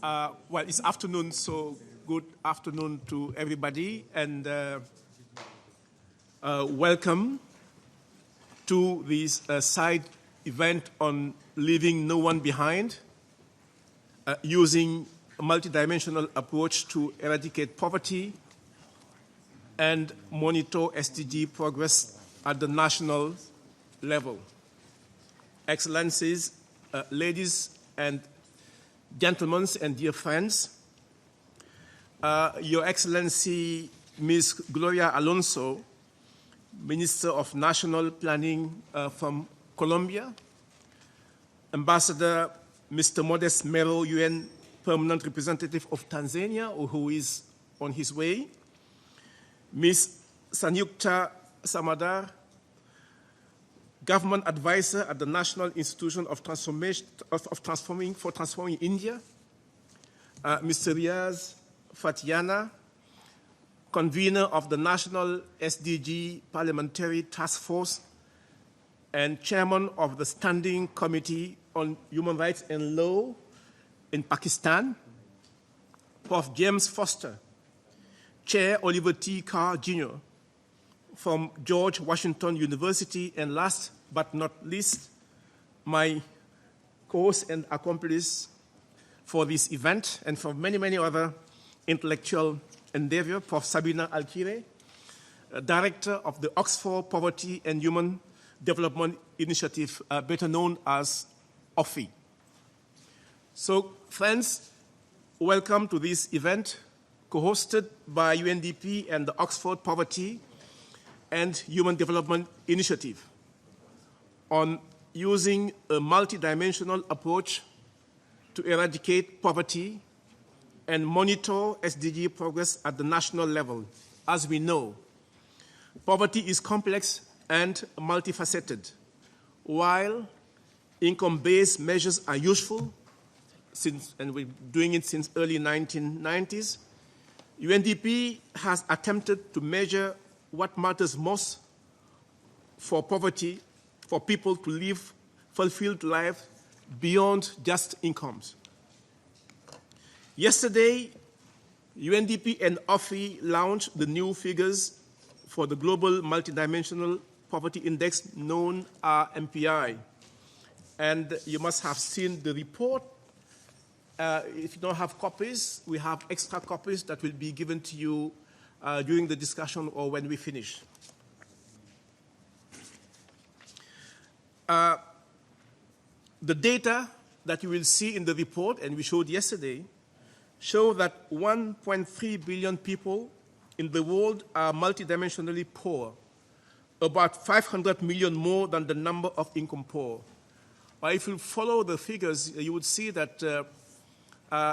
Well, it's afternoon, so good afternoon to everybody, and welcome to this side event on leaving no one behind, using a multidimensional approach to eradicate poverty and monitor SDG progress at the national level. Excellencies, ladies and gentlemen and dear friends, Your Excellency Ms. Gloria Alonso, Minister of National Planning from Colombia, Ambassador Mr. Modest Mero, UN Permanent Representative of Tanzania, who is on his way, Ms. Sanyukta Samadar, Government Advisor at the National Institution of Transforming India, Mr. Riaz Fatiana, Convener of the National SDG Parliamentary Task Force and Chairman of the Standing Committee on Human Rights and Law in Pakistan, Prof. James Foster, Chair Oliver T. Carr, Jr. from George Washington University, and last but not least, my co-host and accomplice for this event and for many, many other intellectual endeavor, Prof. Sabina Alkire, Director of the Oxford Poverty and Human Development Initiative, better known as OPHI. So, friends, welcome to this event co-hosted by UNDP and the Oxford Poverty and Human Development Initiative on using a multidimensional approach to eradicate poverty and monitor SDG progress at the national level. As we know, poverty is complex and multifaceted. While income-based measures are useful, and we're doing it since early 1990s, UNDP has attempted to measure what matters most for poverty, for people to live fulfilled lives beyond just incomes. Yesterday, UNDP and OPHI launched the new figures for the Global Multidimensional Poverty Index, known as MPI. And you must have seen the report. If you don't have copies, we have extra copies that will be given to you during the discussion or when we finish. The data that you will see in the report, and we showed yesterday, show that 1.3 billion people in the world are multidimensionally poor, about 500 million more than the number of income poor. If you follow the figures, you would see that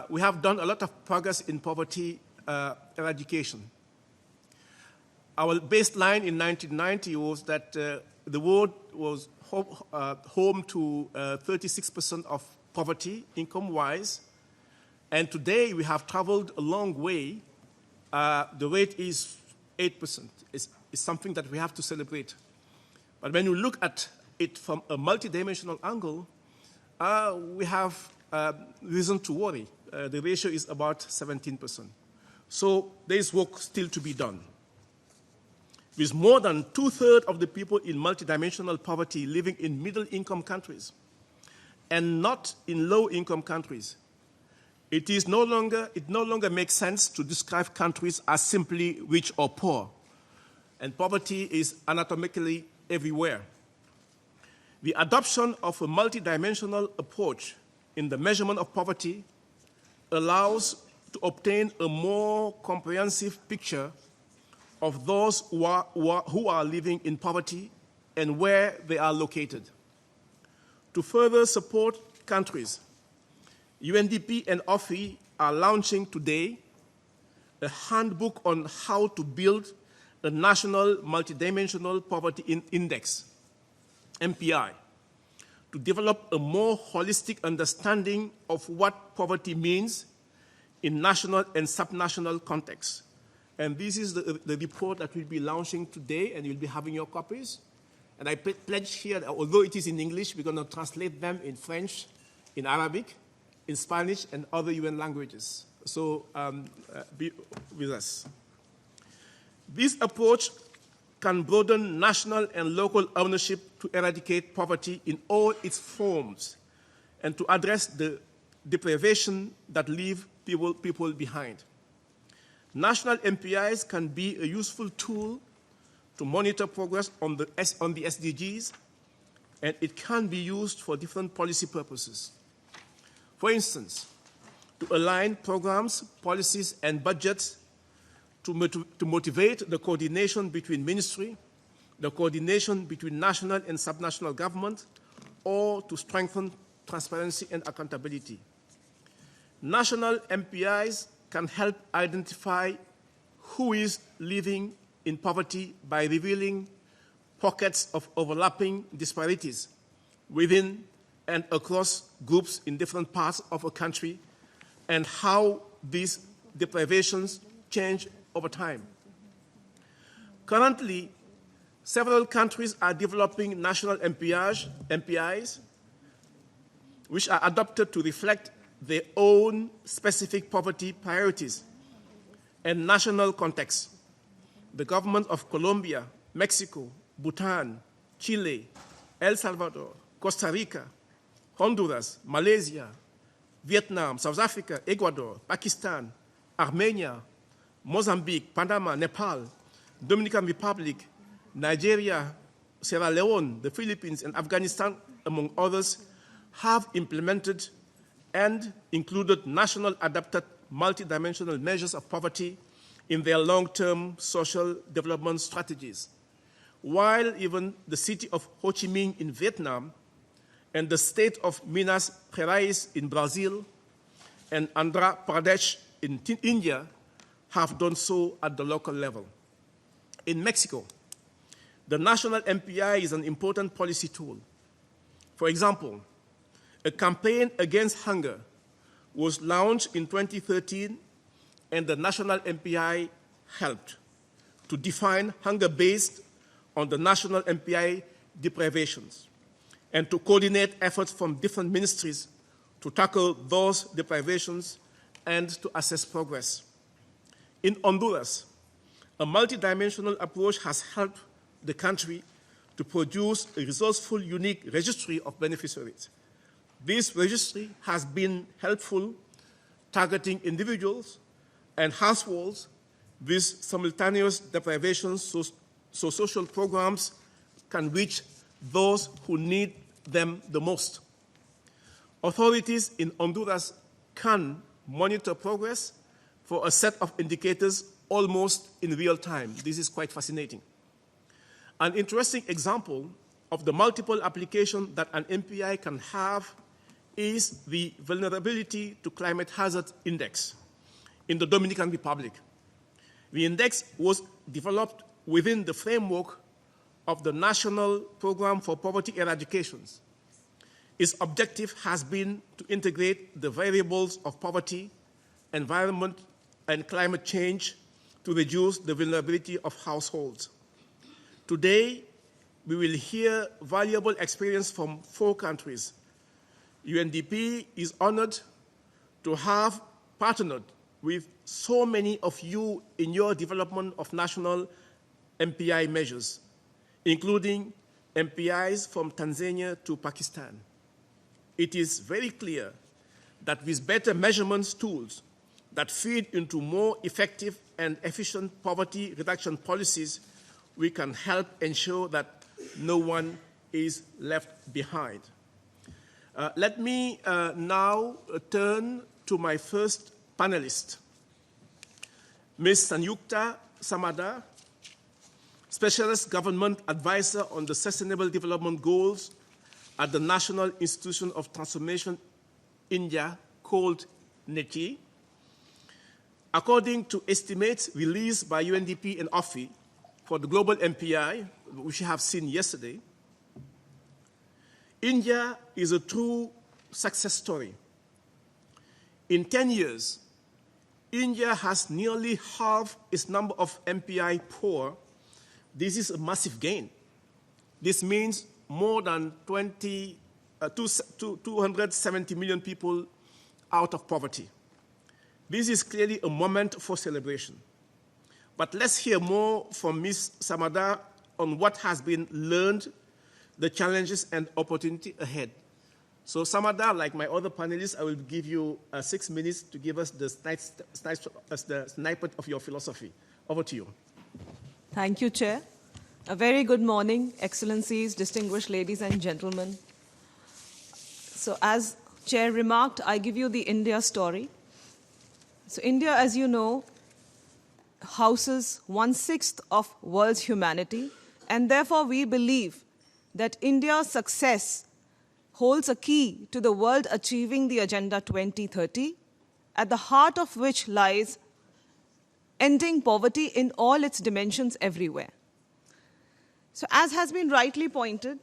we have done a lot of progress in poverty eradication. Our baseline in 1990 was that the world was home to 36% of poverty, income-wise. And today we have traveled a long way. The rate is 8%. It's something that we have to celebrate. But when you look at it from a multidimensional angle, we have reason to worry. The ratio is about 17%. So there is work still to be done. With more than 2/3 of the people in multidimensional poverty living in middle-income countries and not in low-income countries, it no longer makes sense to describe countries as simply rich or poor, and poverty is anatomically everywhere. The adoption of a multidimensional approach in the measurement of poverty allows to obtain a more comprehensive picture of those who are living in poverty and where they are located. To further support countries, UNDP and OPHI are launching today a handbook on how to build a national multidimensional poverty index, MPI, to develop a more holistic understanding of what poverty means in national and subnational contexts. And this is the report that we'll be launching today, and you'll be having your copies. And I pledge here that although it is in English, we're going to translate them in French, in Arabic, in Spanish and other UN languages. So be with us. This approach can broaden national and local ownership to eradicate poverty in all its forms and to address the deprivation that leave people behind. National MPIs can be a useful tool to monitor progress on the SDGs, and it can be used for different policy purposes. For instance, to align programs, policies, and budgets to motivate the coordination between ministry, the coordination between national and subnational government, or to strengthen transparency and accountability. National MPIs can help identify who is living in poverty by revealing pockets of overlapping disparities within and across groups in different parts of a country, and how these deprivations change over time. Currently, several countries are developing national MPIs, which are adopted to reflect their own specific poverty priorities and national context. The governments of Colombia, Mexico, Bhutan, Chile, El Salvador, Costa Rica, Honduras, Malaysia, Vietnam, South Africa, Ecuador, Pakistan, Armenia, Mozambique, Panama, Nepal, Dominican Republic, Nigeria, Sierra Leone, the Philippines, and Afghanistan, among others, have implemented and included national adapted multidimensional measures of poverty in their long-term social development strategies. While even the city of Ho Chi Minh in Vietnam and the state of Minas Gerais in Brazil and Andhra Pradesh in India have done so at the local level. In Mexico, the national MPI is an important policy tool. For example, a campaign against hunger was launched in 2013, and the national MPI helped to define hunger based on the national MPI deprivations and to coordinate efforts from different ministries to tackle those deprivations and to assess progress. In Honduras, a multidimensional approach has helped the country to produce a resourceful, unique registry of beneficiaries. This registry has been helpful targeting individuals and households with simultaneous deprivations so social programs can reach those who need them the most. Authorities in Honduras can monitor progress for a set of indicators almost in real time. This is quite fascinating. An interesting example of the multiple application that an MPI can have is the Vulnerability to Climate Hazard Index in the Dominican Republic. The index was developed within the framework of the National Program for Poverty Eradications. Its objective has been to integrate the variables of poverty, environment, and climate change to reduce the vulnerability of households. Today, we will hear valuable experience from 4 countries. UNDP is honored to have partnered with so many of you in your development of national MPI measures, including MPIs from Tanzania to Pakistan. It is very clear that with better measurements tools that feed into more effective and efficient poverty reduction policies, we can help ensure that no one is left behind. Let me now turn to my first panelist, Ms. Sanyukta Samada, Specialist Government Advisor on the Sustainable Development Goals at the National Institution of Transformation, India, called NETI. According to estimates released by UNDP and OPHI for the global MPI, which you have seen yesterday, India is a true success story. In 10 years, India has nearly halved its number of MPI poor. This is a massive gain. This means more than 270 million people out of poverty. This is clearly a moment for celebration. But let's hear more from Ms. Samada on what has been learned, the challenges and opportunity ahead. So Samada, like my other panelists, I will give you 6 minutes to give us the snippet of your philosophy. Over to you. Thank you, Chair. A very good morning, Excellencies, distinguished ladies and gentlemen. So as Chair remarked, I give you the India story. So India, as you know, houses 1/6 of world's humanity, and therefore we believe that India's success holds a key to the world achieving the Agenda 2030, at the heart of which lies ending poverty in all its dimensions everywhere. So as has been rightly pointed,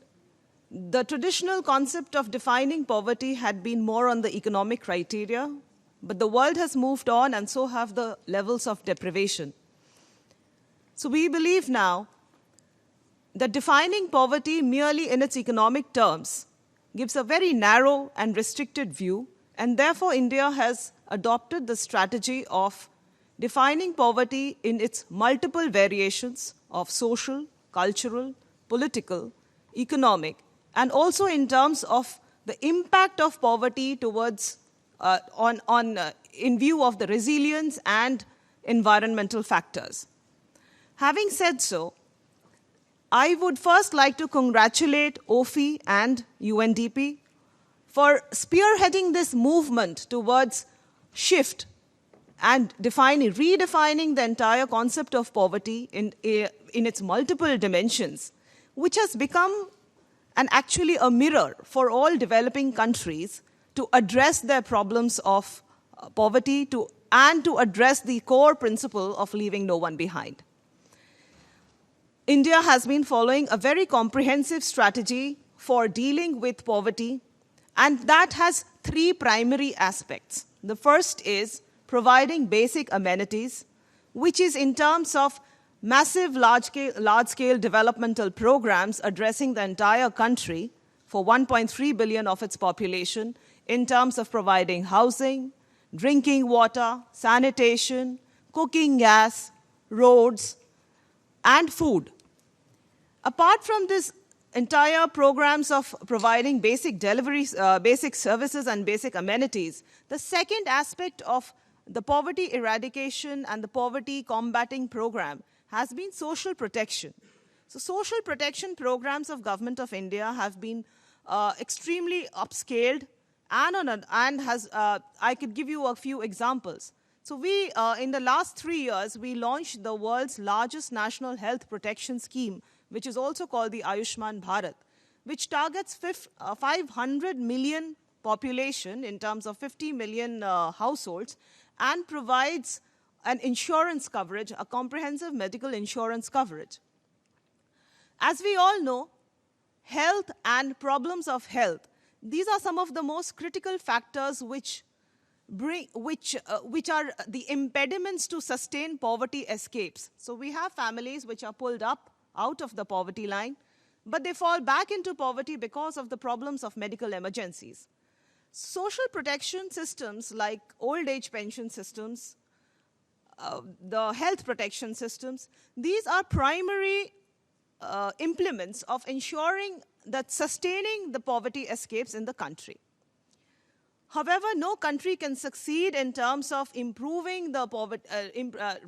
the traditional concept of defining poverty had been more on the economic criteria, but the world has moved on and so have the levels of deprivation. So we believe now that defining poverty merely in its economic terms gives a very narrow and restricted view, and therefore India has adopted the strategy of defining poverty in its multiple variations of social, cultural, political, economic, and also in terms of the impact of poverty towards in view of the resilience and environmental factors. Having said so, I would first like to congratulate OPHI and UNDP for spearheading this movement towards shift and redefining the entire concept of poverty in its multiple dimensions, which has become actually a mirror for all developing countries to address their problems of poverty and to address the core principle of leaving no one behind. India has been following a very comprehensive strategy for dealing with poverty, and that has 3 primary aspects. The first is providing basic amenities, which is in terms of massive large-scale developmental programs addressing the entire country for 1.3 billion of its population in terms of providing housing, drinking water, sanitation, cooking gas, roads, and food. Apart from this entire programs of providing basic deliveries, basic services and basic amenities, the second aspect of the poverty eradication and the poverty combating program has been social protection. So social protection programs of Government of India have been extremely upscaled, and I could give you a few examples. So we, in the last 3 years, we launched the world's largest national health protection scheme, which is also called the Ayushman Bharat, which targets 500 million population in terms of 50 million households, and provides an insurance coverage, a comprehensive medical insurance coverage. As we all know, health and problems of health, these are some of the most critical factors which are the impediments to sustain poverty escapes. So we have families which are pulled up out of the poverty line, but they fall back into poverty because of the problems of medical emergencies. Social protection systems like old age pension systems, the health protection systems, these are primary implements of ensuring that sustaining the poverty escapes in the country. However, no country can succeed in terms of improving the poverty,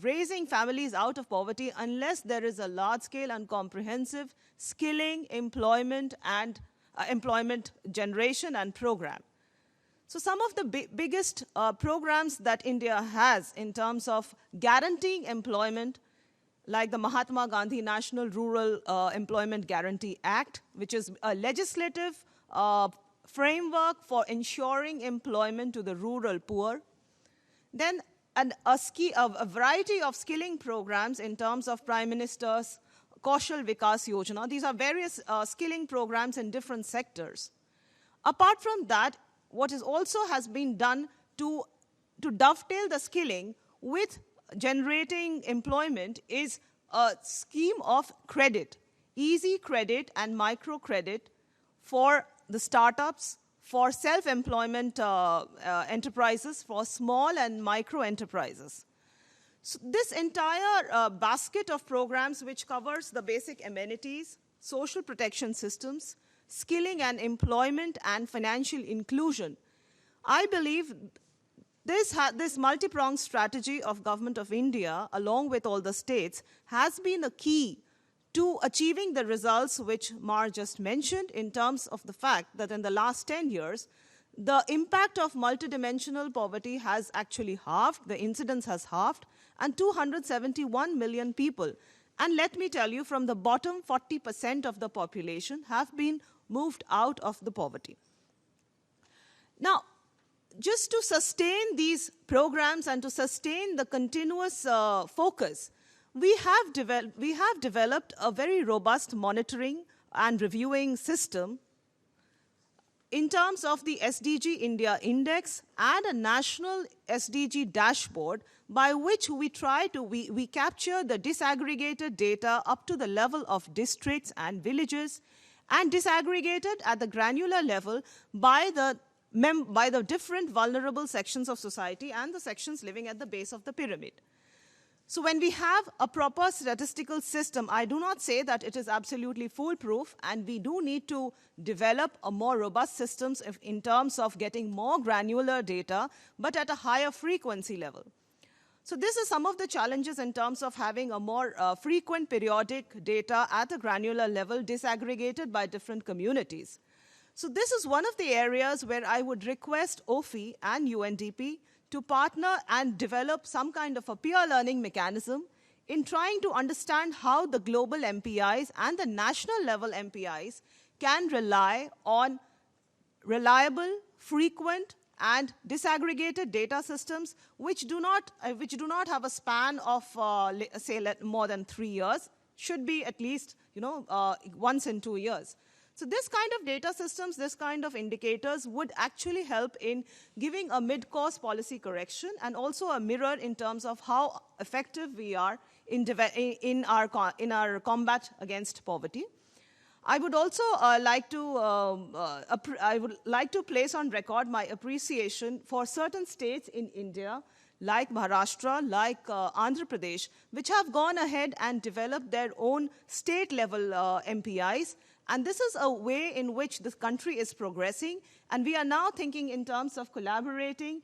raising families out of poverty unless there is a large-scale and comprehensive skilling, employment, and employment generation and program. So some of the biggest programs that India has in terms of guaranteeing employment, like the Mahatma Gandhi National Rural Employment Guarantee Act, which is a legislative framework for ensuring employment to the rural poor. Then a variety of skilling programs in terms of Prime Minister's Kaushal Vikas Yojana. These are various skilling programs in different sectors. Apart from that, what is also has been done to dovetail the skilling with generating employment is a scheme of credit, easy credit and microcredit for the startups, for self-employment enterprises, for small and micro enterprises. So this entire basket of programs, which covers the basic amenities, social protection systems, skilling and employment, and financial inclusion, I believe this multi-pronged strategy of Government of India, along with all the states, has been a key to achieving the results which Mar just mentioned, in terms of the fact that in the last 10 years, the impact of multidimensional poverty has actually halved, the incidence has halved, and 271 million people. And let me tell you, from the bottom, 40% of the population have been moved out of the poverty. Now, just to sustain these programs and to sustain the continuous focus, we have developed a very robust monitoring and reviewing system in terms of the SDG India Index and a national SDG dashboard, by which we capture the disaggregated data up to the level of districts and villages, and disaggregated at the granular level by the different vulnerable sections of society and the sections living at the base of the pyramid. So when we have a proper statistical system, I do not say that it is absolutely foolproof, and we do need to develop a more robust systems in terms of getting more granular data, but at a higher frequency level. So this is some of the challenges in terms of having a more frequent periodic data at a granular level, disaggregated by different communities. So this is one of the areas where I would request OPHI and UNDP to partner and develop some kind of a peer learning mechanism in trying to understand how the global MPIs and the national level MPIs can rely on reliable, frequent, and disaggregated data systems which do not have a span of, more than 3 years, should be at least, once in 2 years. So this kind of data systems, this kind of indicators would actually help in giving a mid-course policy correction, and also a mirror in terms of how effective we are in our combat against poverty. I would also like to place on record my appreciation for certain states in India, like Maharashtra, like Andhra Pradesh, which have gone ahead and developed their own state-level MPIs. And this is a way in which this country is progressing, and we are now thinking in terms of collaborating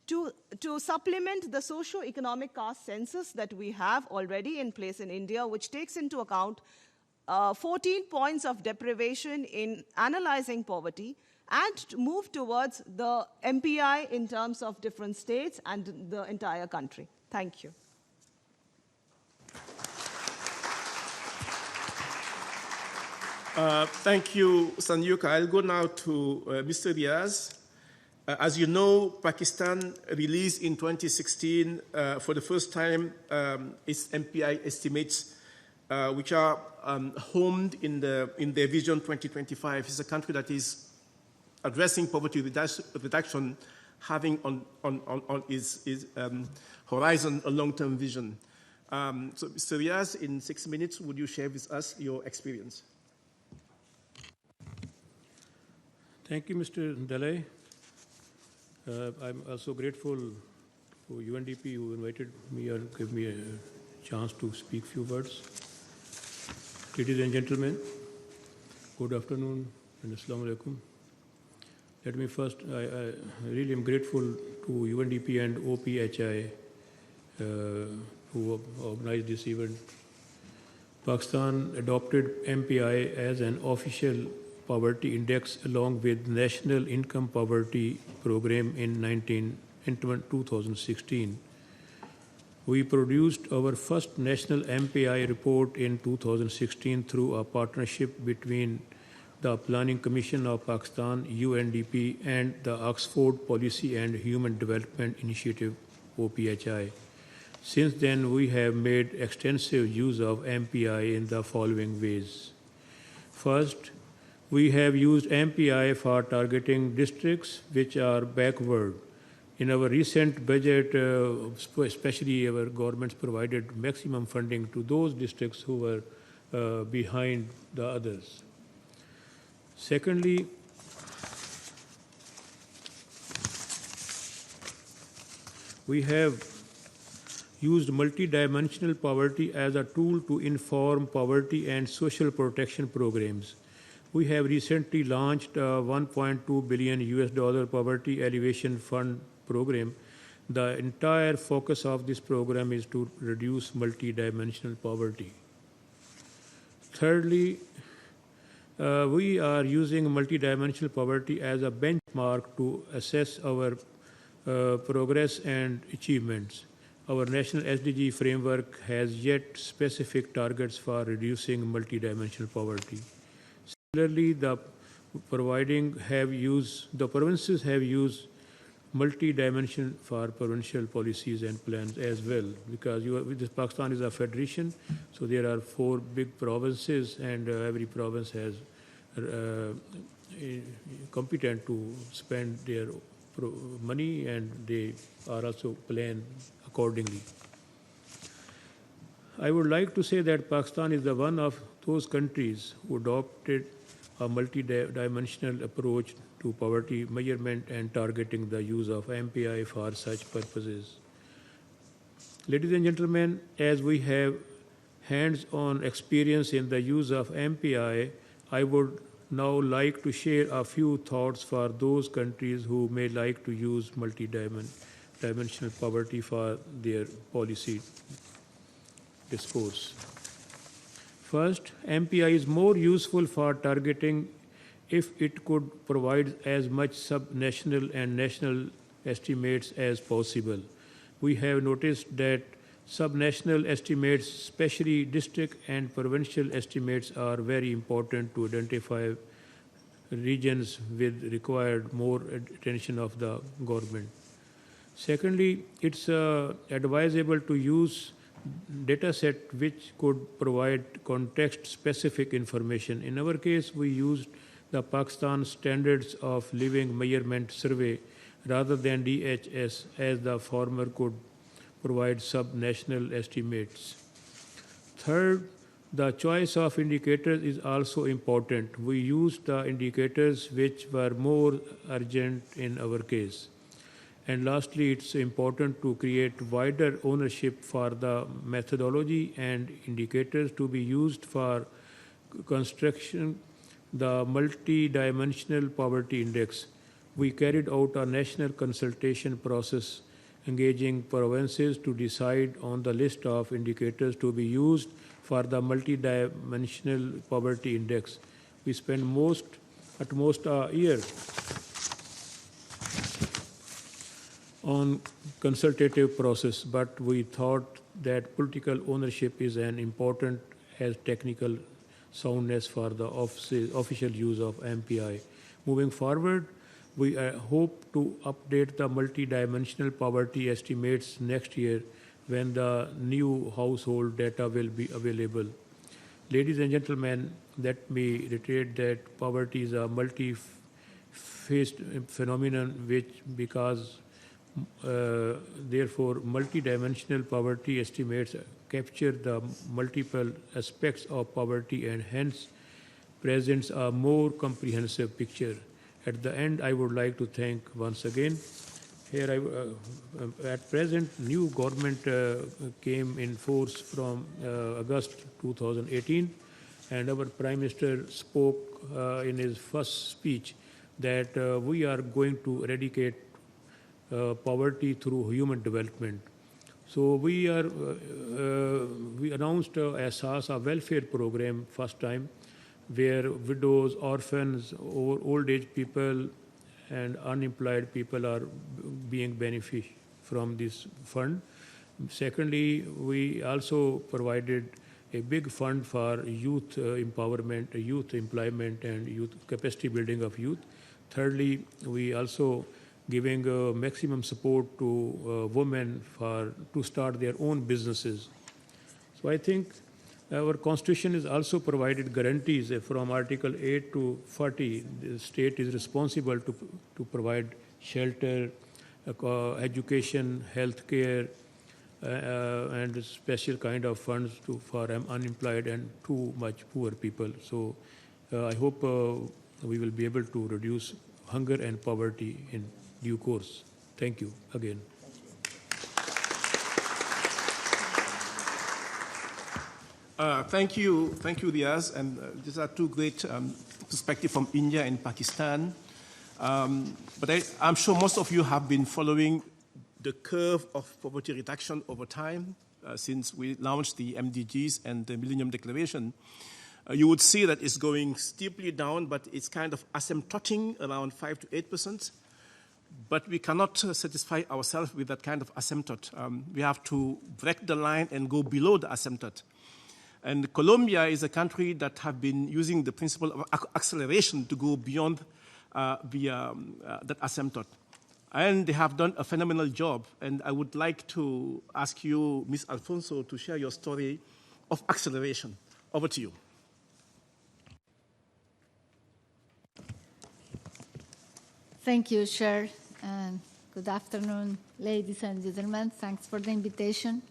to supplement the socio-economic caste census that we have already in place in India, which takes into account 14 points of deprivation in analyzing poverty, and to move towards the MPI in terms of different states and the entire country. Thank you. Thank you, Sanyuka. I'll go now to Mr. Riaz. As you know, Pakistan released in 2016 for the first time its MPI estimates, which are homed in their Vision 2025. It's a country that is addressing poverty reduction, having on its horizon a long-term vision. So, Mr. Riaz, in 6 minutes, would you share with us your experience? Thank you, Mr. Delay. I'm also grateful to UNDP who invited me or gave me a chance to speak few words. Ladies and gentlemen, good afternoon and Assalamu alaikum. Let me first, I really am grateful to UNDP and OPHI who organized this event. Pakistan adopted MPI as an official poverty index along with National Income Poverty Program in 2016. We produced our first national MPI report in 2016 through a partnership between the Planning Commission of Pakistan, UNDP, and the Oxford Policy and Human Development Initiative, OPHI. Since then, we have made extensive use of MPI in the following ways. First, we have used MPI for targeting districts which are backward. In our recent budget, especially our governments provided maximum funding to those districts who were behind the others. Secondly, We have used multidimensional poverty as a tool to inform poverty and social protection programs. We have recently launched a $1.2 billion US Poverty Alleviation Fund program. The entire focus of this program is to reduce multidimensional poverty. Thirdly, we are using multidimensional poverty as a benchmark to assess our progress and achievements. Our national SDG framework has yet specific targets for reducing multidimensional poverty. Similarly, the provinces have used multi-dimension for provincial policies and plans as well, because Pakistan is a federation, so there are 4 big provinces, and every province has competent to spend their money, and they are also planned accordingly. I would like to say that Pakistan is one of those countries who adopted a multi-dimensional approach to poverty measurement and targeting the use of MPI for such purposes. Ladies and gentlemen, as we have hands-on experience in the use of MPI, I would now like to share a few thoughts for those countries who may like to use multi-dimensional poverty for their policy discourse. First, MPI is more useful for targeting if it could provide as much sub-national and national estimates as possible. We have noticed that sub-national estimates, especially district and provincial estimates, are very important to identify regions with required more attention of the government. Secondly, it's advisable to use data set which could provide context-specific information. In our case, we used the Pakistan Standards of Living Measurement Survey rather than DHS, as the former could provide sub-national estimates. Third, the choice of indicators is also important. We used the indicators which were more urgent in our case. And lastly, it's important to create wider ownership for the methodology and indicators to be used for construction the multi-dimensional poverty index. We carried out a national consultation process engaging provinces to decide on the list of indicators to be used for the multi-dimensional poverty index. We spent at most a year on consultative process, but we thought that political ownership is as important as technical soundness for the official use of MPI. Moving forward, we hope to update the multidimensional poverty estimates next year when the new household data will be available. Ladies and gentlemen, let me reiterate that poverty is a multi-faced phenomenon therefore multidimensional poverty estimates capture the multiple aspects of poverty and hence presents a more comprehensive picture. At the end, I would like to thank once again. Here, at present, new government came in force from August 2018, and our Prime Minister spoke in his first speech that we are going to eradicate poverty through human development. So we announced a welfare program first time, where widows, orphans, old age people, and unemployed people are being beneficial from this fund. Secondly, we also provided a big fund for youth empowerment, youth employment, and youth capacity building of youth. Thirdly, we also giving maximum support to women to start their own businesses. So I think our constitution is also provided guarantees from Article 8 to 40. The state is responsible to provide shelter, education, health care, and special kind of funds for unemployed and too much poor people. So I hope we will be able to reduce hunger and poverty in due course. Thank you again. Thank you, Riaz. And these are two great perspectives from India and Pakistan. But I'm sure most of you have been following the curve of poverty reduction over time since we launched the MDGs and the Millennium Declaration. You would see that it's going steeply down, but it's kind of asymptoting around 5 to 8%. But we cannot satisfy ourselves with that kind of asymptote. We have to break the line and go below the asymptote. And Colombia is a country that have been using the principle of acceleration to go beyond that asymptote. And they have done a phenomenal job. And I would like to ask you, Ms. Alfonso, to share your story of acceleration. Over to you. Thank you, Chair. And good afternoon, ladies and gentlemen. Thanks for the invitation.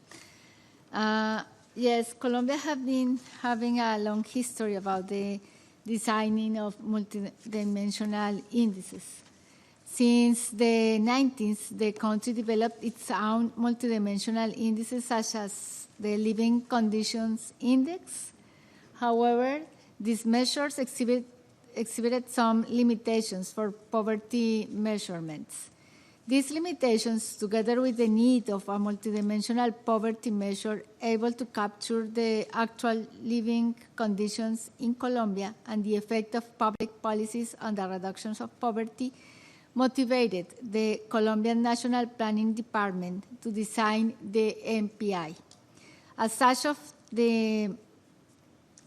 Yes, Colombia has been having a long history about the designing of multidimensional indices. Since the 90s, the country developed its own multidimensional indices, such as the Living Conditions Index. However, these measures exhibited some limitations for poverty measurements. These limitations, together with the need of a multidimensional poverty measure able to capture the actual living conditions in Colombia and the effect of public policies on the reductions of poverty, motivated the Colombian National Planning Department to design the MPI. As such, the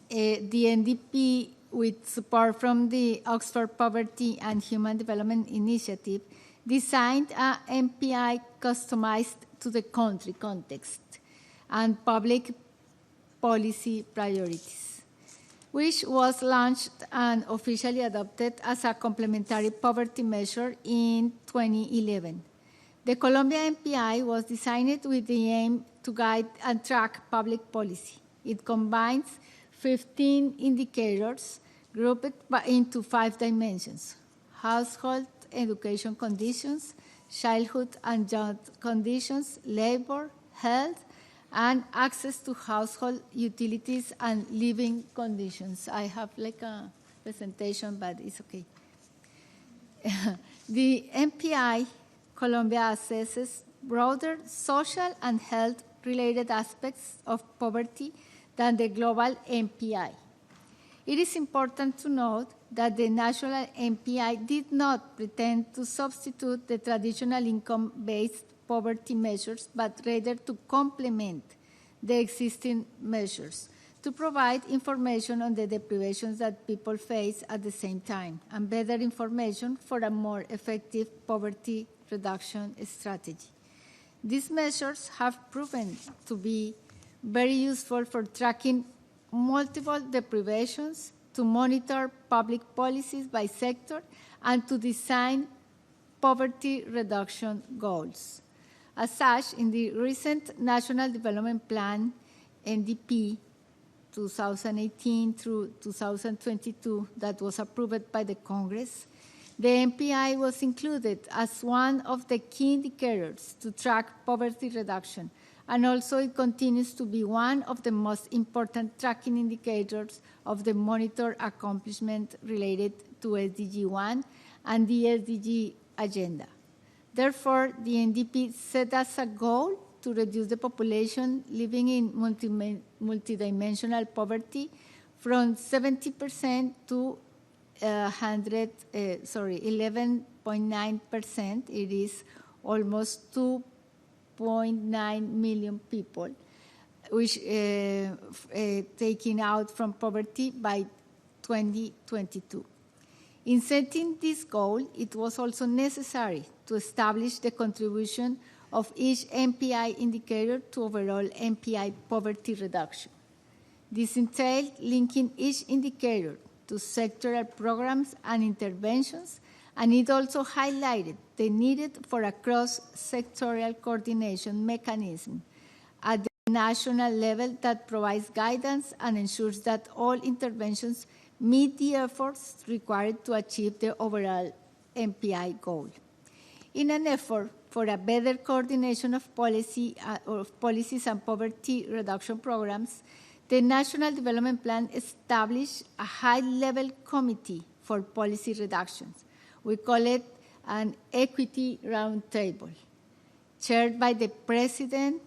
UNDP, with support from the Oxford Poverty and Human Development Initiative, designed a MPI customized to the country context and public policy priorities, which was launched and officially adopted as a complementary poverty measure in 2011. The Colombia MPI was designed with the aim to guide and track public policy. It combines 15 indicators grouped into 5 dimensions: household education conditions, childhood and youth conditions, labor, health, and access to household utilities and living conditions. I have like a presentation, but it's okay. The MPI Colombia assesses broader social and health-related aspects of poverty than the global MPI. It is important to note that the national MPI did not pretend to substitute the traditional income-based poverty measures, but rather to complement the existing measures, to provide information on the deprivations that people face at the same time, and better information for a more effective poverty reduction strategy. These measures have proven to be very useful for tracking multiple deprivations, to monitor public policies by sector, and to design poverty reduction goals. As such, in the recent National Development Plan, NDP, 2018 through 2022, that was approved by the Congress, the MPI was included as one of the key indicators to track poverty reduction, and also it continues to be one of the most important tracking indicators of the monitor accomplishment related to SDG 1 and the SDG agenda. Therefore, the NDP set as a goal to reduce the population living in multidimensional poverty from 70% to 11.9%. It is almost 2.9 million people, which taken out from poverty by 2022. In setting this goal, it was also necessary to establish the contribution of each MPI indicator to overall MPI poverty reduction. This entailed linking each indicator to sectoral programs and interventions, and it also highlighted the need for a cross-sectorial coordination mechanism at the national level that provides guidance and ensures that all interventions meet the efforts required to achieve the overall MPI goal. In an effort for a better coordination of policies and poverty reduction programs, the National Development Plan established a high-level committee for policy reductions. We call it an equity roundtable, chaired by the president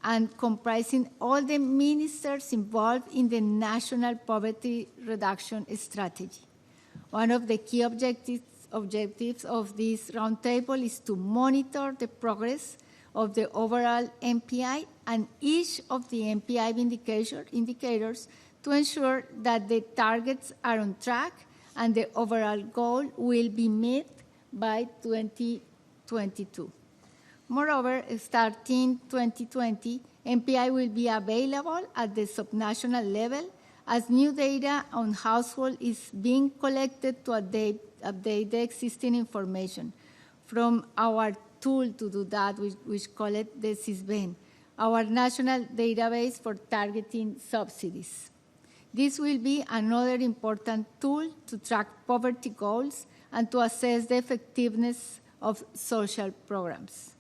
and comprising all the ministers involved in the national poverty reduction strategy. One of the key objectives of this roundtable is to monitor the progress of the overall MPI and each of the MPI indicators to ensure that the targets are on track and the overall goal will be met by 2022. Moreover, starting 2020, MPI will be available at the subnational level as new data on household is being collected to update the existing information. From our tool to do that, which call it the SISBEN, our national database for targeting subsidies. This will be another important tool to track poverty goals and to assess the effectiveness of social programs.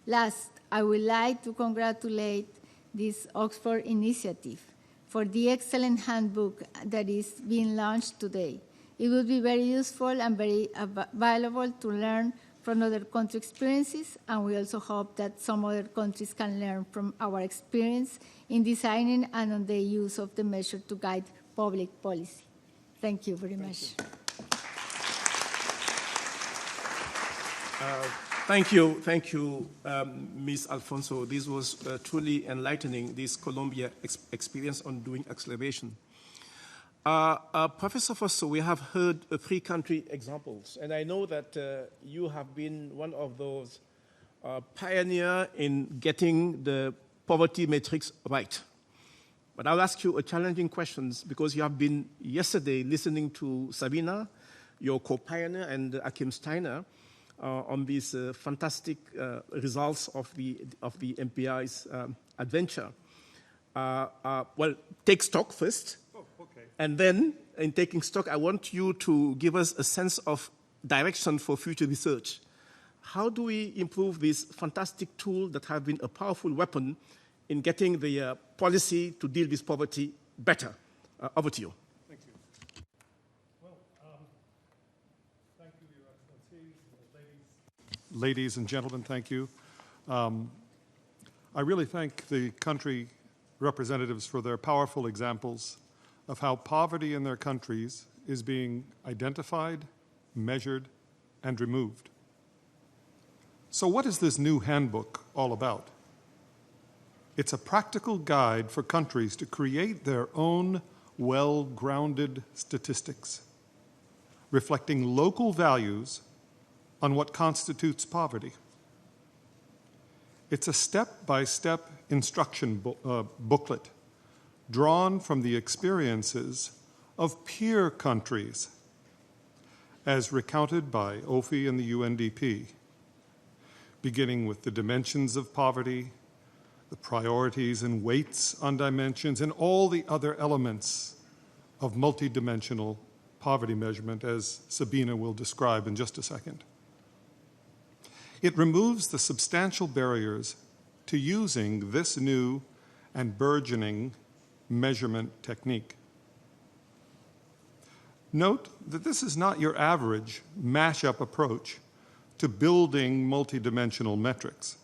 Last, I would like to congratulate this Oxford initiative for the excellent handbook that is being launched today. It will be very useful and very valuable to learn from other country experiences, and we also hope that some other countries can learn from our experience in designing and on the use of the measure to guide public policy. Thank you very much. Thank you, Ms. Alfonso. This was truly enlightening, this Colombia experience on doing acceleration. Professor Foster, we have heard 3 country examples, and I know that you have been one of those pioneers in getting the poverty matrix right. But I'll ask you a challenging question because you have been yesterday listening to Sabina, your co-pioneer, and Akim Steiner, on these fantastic results of the MPI's adventure. Well, take stock first. Oh, okay. And then, in taking stock, I want you to give us a sense of direction for future research. How do we improve this fantastic tool that has been a powerful weapon in getting the policy to deal with poverty better? Over to you. Ladies and gentlemen, thank you. I really thank the country representatives for their powerful examples of how poverty in their countries is being identified, measured, and removed. So what is this new handbook all about? It's a practical guide for countries to create their own well-grounded statistics, reflecting local values on what constitutes poverty. It's a step-by-step instruction booklet drawn from the experiences of peer countries as recounted by OPHI and the UNDP, beginning with the dimensions of poverty, the priorities and weights on dimensions, and all the other elements of multidimensional poverty measurement, as Sabina will describe in just a second. It removes the substantial barriers to using this new and burgeoning measurement technique. Note that this is not your average mash-up approach to building multidimensional metrics,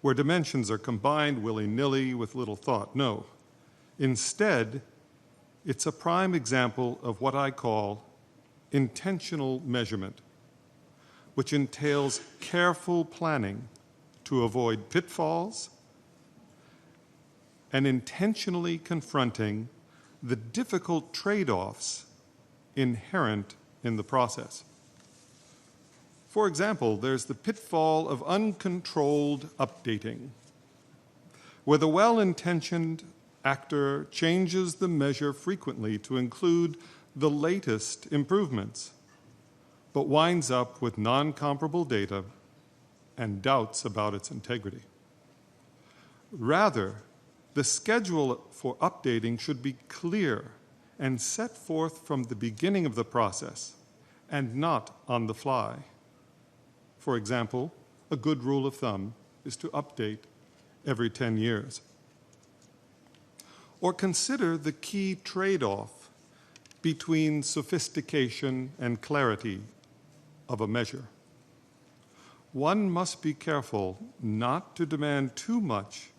where dimensions are combined willy-nilly with little thought. No. Instead, it's a prime example of what I call intentional measurement, which entails careful planning to avoid pitfalls and intentionally confronting the difficult trade-offs inherent in the process. For example, there's the pitfall of uncontrolled updating, where the well-intentioned actor changes the measure frequently to include the latest improvements, but winds up with non-comparable data and doubts about its integrity. Rather, the schedule for updating should be clear and set forth from the beginning of the process and not on the fly. For example, a good rule of thumb is to update every 10 years. or consider the key trade-off between sophistication and clarity of a measure. One must be careful not to demand too much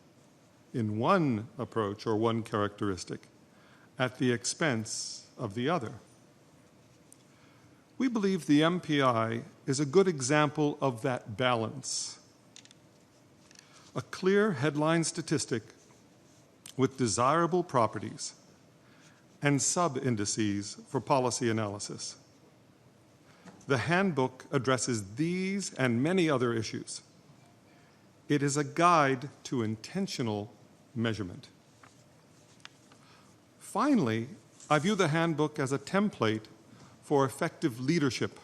in one approach or one characteristic at the expense of the other. We believe the MPI is a good example of that balance. A clear headline statistic with desirable properties and sub-indices for policy analysis. The handbook addresses these and many other issues. It is a guide to intentional measurement. Finally, I view the handbook as a template for effective leadership.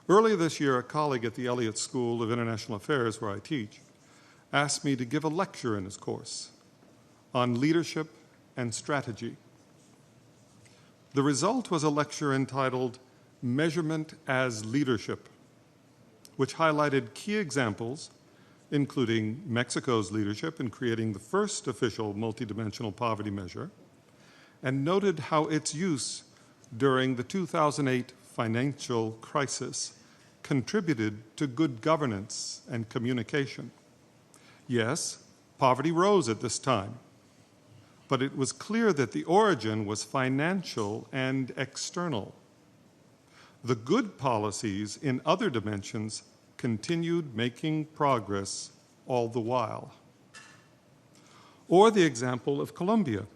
Earlier this year, a colleague at the Elliott School of International Affairs, where I teach, asked me to give a lecture in his course on leadership and strategy. The result was a lecture entitled Measurement as Leadership, which highlighted key examples, including Mexico's leadership in creating the first official multidimensional poverty measure, and noted how its use during the 2008 financial crisis contributed to good governance and communication. Yes, poverty rose at this time, but it was clear that the origin was financial and external. The good policies in other dimensions continued making progress all the while. Or the example of Colombia,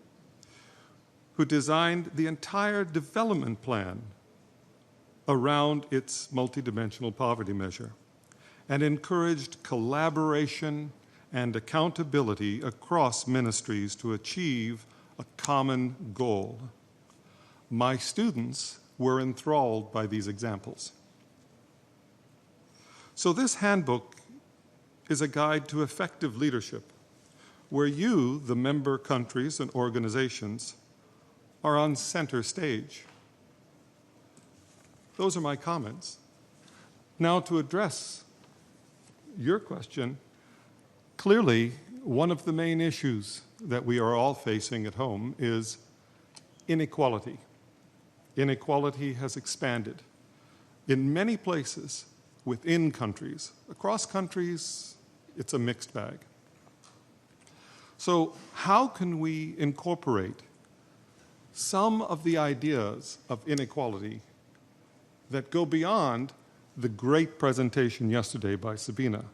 who designed the entire development plan around its multidimensional poverty measure and encouraged collaboration and accountability across ministries to achieve a common goal. My students were enthralled by these examples. So this handbook is a guide to effective leadership, where you, the member countries and organizations, are on center stage. Those are my comments. Now, to address your question, clearly, one of the main issues that we are all facing at home is inequality. Inequality has expanded in many places within countries. Across countries, it's a mixed bag. So how can we incorporate some of the ideas of inequality that go beyond the great presentation yesterday by Sabina,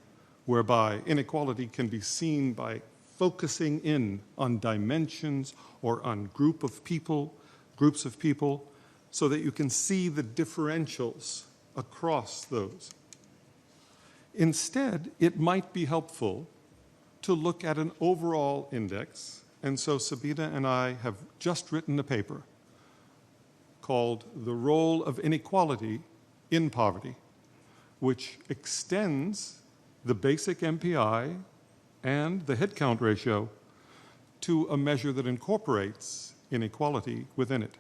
whereby inequality can be seen by focusing in on dimensions or on groups of people, so that you can see the differentials across those. Instead, it might be helpful to look at an overall index, and so Sabina and I have just written a paper called The Role of Inequality in Poverty, which extends the basic MPI and the headcount ratio to a measure that incorporates inequality within it.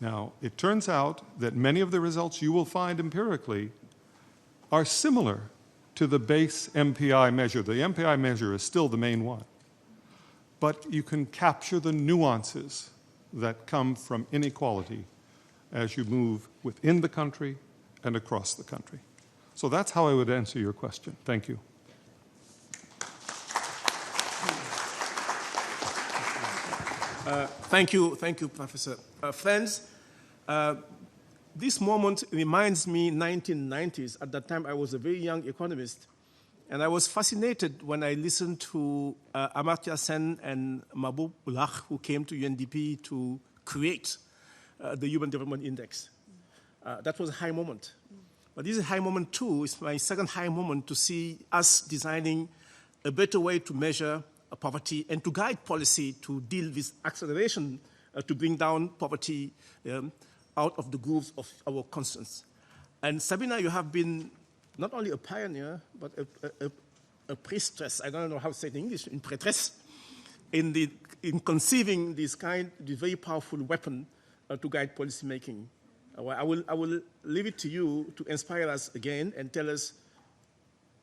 Now, it turns out that many of the results you will find empirically are similar to the base MPI measure. The MPI measure is still the main one. But you can capture the nuances that come from inequality as you move within the country and across the country. So that's how I would answer your question. Thank you. Thank you, Professor. Friends, this moment reminds me 1990s. At that time, I was a very young economist, and I was fascinated when I listened to Amartya Sen and Mahbub Ullah, who came to UNDP to create the Human Development Index. That was a high moment. But this is a high moment, too. It's my second high moment to see us designing a better way to measure poverty and to guide policy to deal with acceleration to bring down poverty out of the grooves of our constants. And Sabina, you have been not only a pioneer, but a priestess, I don't know how to say it in English, in prêtresse, in conceiving this very powerful weapon to guide policy making. I will leave it to you to inspire us again and tell us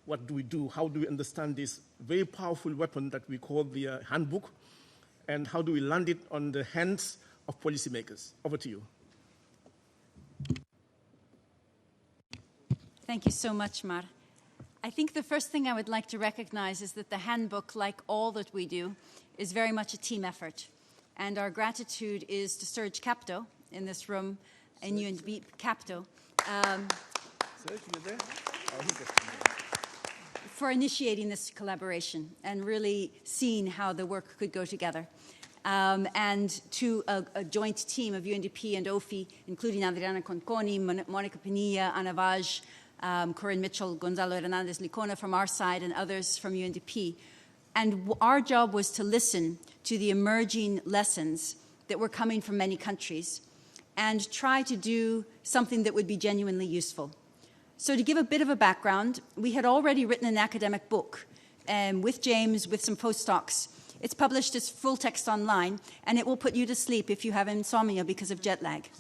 what do we do? How do we understand this very powerful weapon that we call the handbook? And how do we land it on the hands of policymakers? Over to you. Thank you so much, Mar. I think the first thing I would like to recognize is that the handbook, like all that we do, is very much a team effort. And our gratitude is to Serge Capto in this room, in UNDP Capto, for initiating this collaboration and really seeing how the work could go together. And to a joint team of UNDP and OPHI, including Adriana Conconi, Monica Pinilla, Ana Vaj, Corinne Mitchell, Gonzalo Hernandez Licona from our side, and others from UNDP. And our job was to listen to the emerging lessons that were coming from many countries and try to do something that would be genuinely useful. So to give a bit of a background, we had already written an academic book with James, with some postdocs. It's published as full text online, and it will put you to sleep if you have insomnia because of jet lag.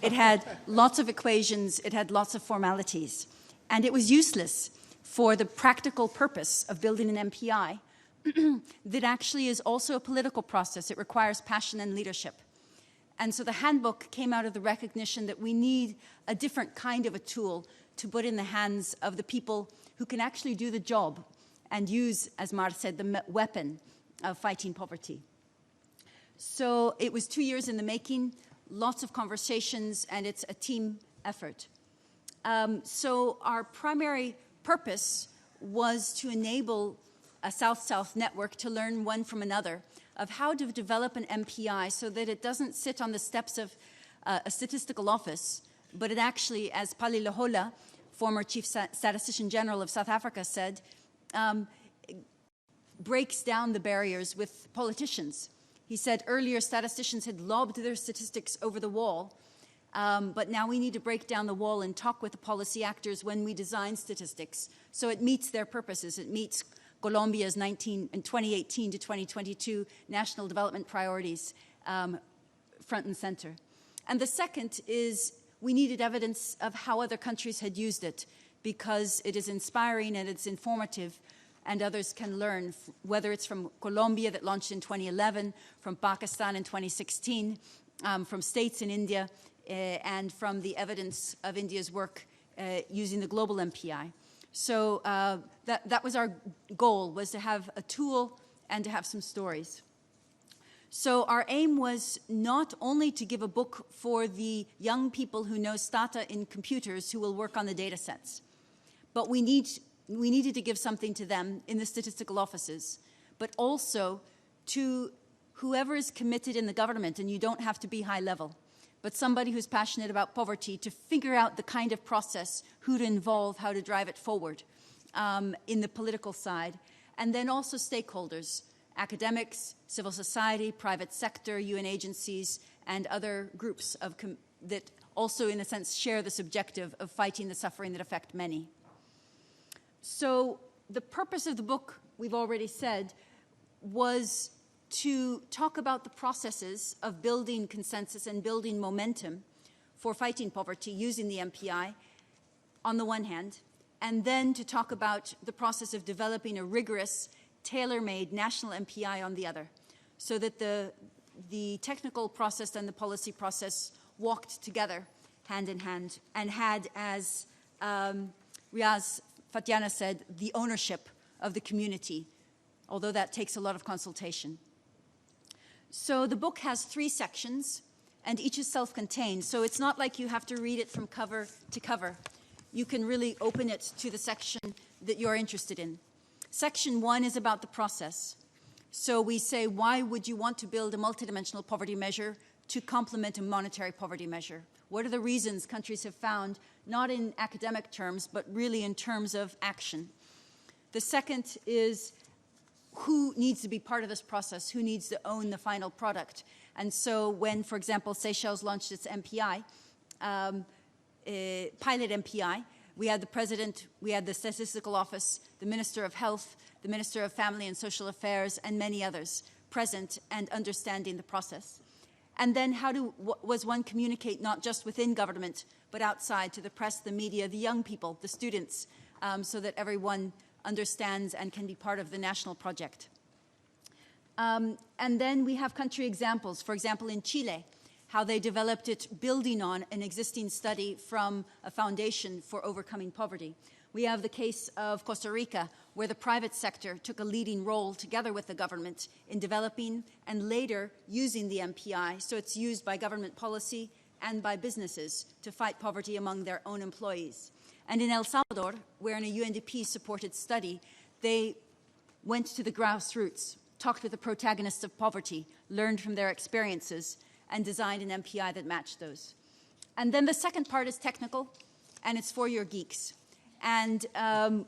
It had lots of equations, it had lots of formalities, and it was useless for the practical purpose of building an MPI that actually is also a political process. It requires passion and leadership. And so the handbook came out of the recognition that we need a different kind of a tool to put in the hands of the people who can actually do the job and use, as Mar said, the weapon of fighting poverty. So it was 2 years in the making, lots of conversations, and it's a team effort. So our primary purpose was to enable a South-South network to learn one from another of how to develop an MPI so that it doesn't sit on the steps of a statistical office, but it actually, as Pali Lahola, former Chief Statistician General of South Africa, said, breaks down the barriers with politicians. He said earlier statisticians had lobbed their statistics over the wall, but now we need to break down the wall and talk with the policy actors when we design statistics so it meets their purposes. It meets Colombia's 2018 to 2022 national development priorities front and center. And the second is we needed evidence of how other countries had used it because it is inspiring and it's informative and others can learn, whether it's from Colombia that launched in 2011, from Pakistan in 2016, from states in India, and from the evidence of India's work using the global MPI. So that was our goal, was to have a tool and to have some stories. So our aim was not only to give a book for the young people who know Stata in computers who will work on the data sets, but we needed to give something to them in the statistical offices, but also to whoever is committed in the government, and you don't have to be high level, but somebody who's passionate about poverty to figure out the kind of process, who to involve, how to drive it forward in the political side, and then also stakeholders, academics, civil society, private sector, UN agencies, and other groups that also, in a sense, share this objective of fighting the suffering that affect many. So the purpose of the book, we've already said, was to talk about the processes of building consensus and building momentum for fighting poverty using the MPI on the one hand, and then to talk about the process of developing a rigorous, tailor-made national MPI on the other, so that the technical process and the policy process walked together hand in hand and had, as Riaz Fatiana said, the ownership of the community, although that takes a lot of consultation. So the book has 3 sections, and each is self-contained, so it's not like you have to read it from cover to cover. You can really open it to the section that you're interested in. Section 1 is about the process. So we say, why would you want to build a multidimensional poverty measure to complement a monetary poverty measure? What are the reasons countries have found, not in academic terms, but really in terms of action? The second is who needs to be part of this process, who needs to own the final product. And so when, for example, Seychelles launched its MPI, pilot MPI, we had the president, we had the statistical office, the Minister of Health, the Minister of Family and Social Affairs, and many others present and understanding the process. And then was one communicate not just within government, but outside to the press, the media, the young people, the students, so that everyone understands and can be part of the national project. And then we have country examples. For example, in Chile, how they developed it building on an existing study from a foundation for overcoming poverty. We have the case of Costa Rica, where the private sector took a leading role together with the government in developing and later using the MPI, so it's used by government policy and by businesses to fight poverty among their own employees. And in El Salvador, where in a UNDP-supported study, they went to the grassroots, talked with the protagonists of poverty, learned from their experiences, and designed an MPI that matched those. And then the second part is technical, and it's for your geeks. And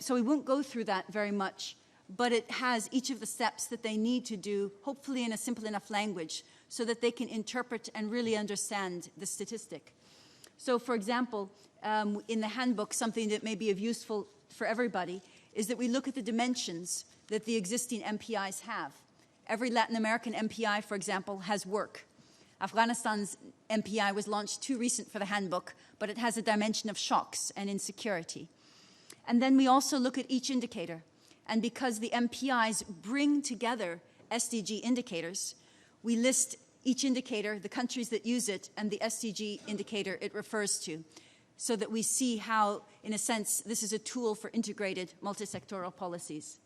so we won't go through that very much, but it has each of the steps that they need to do, hopefully in a simple enough language, so that they can interpret and really understand the statistic. So, for example, in the handbook, something that may be of useful for everybody is that we look at the dimensions that the existing MPIs have. Every Latin American MPI, for example, has work. Afghanistan's MPI was launched too recent for the handbook, but it has a dimension of shocks and insecurity. And then we also look at each indicator. And because the MPIs bring together SDG indicators, we list each indicator, the countries that use it, and the SDG indicator it refers to, so that we see how, in a sense, this is a tool for integrated multi-sectoral policies.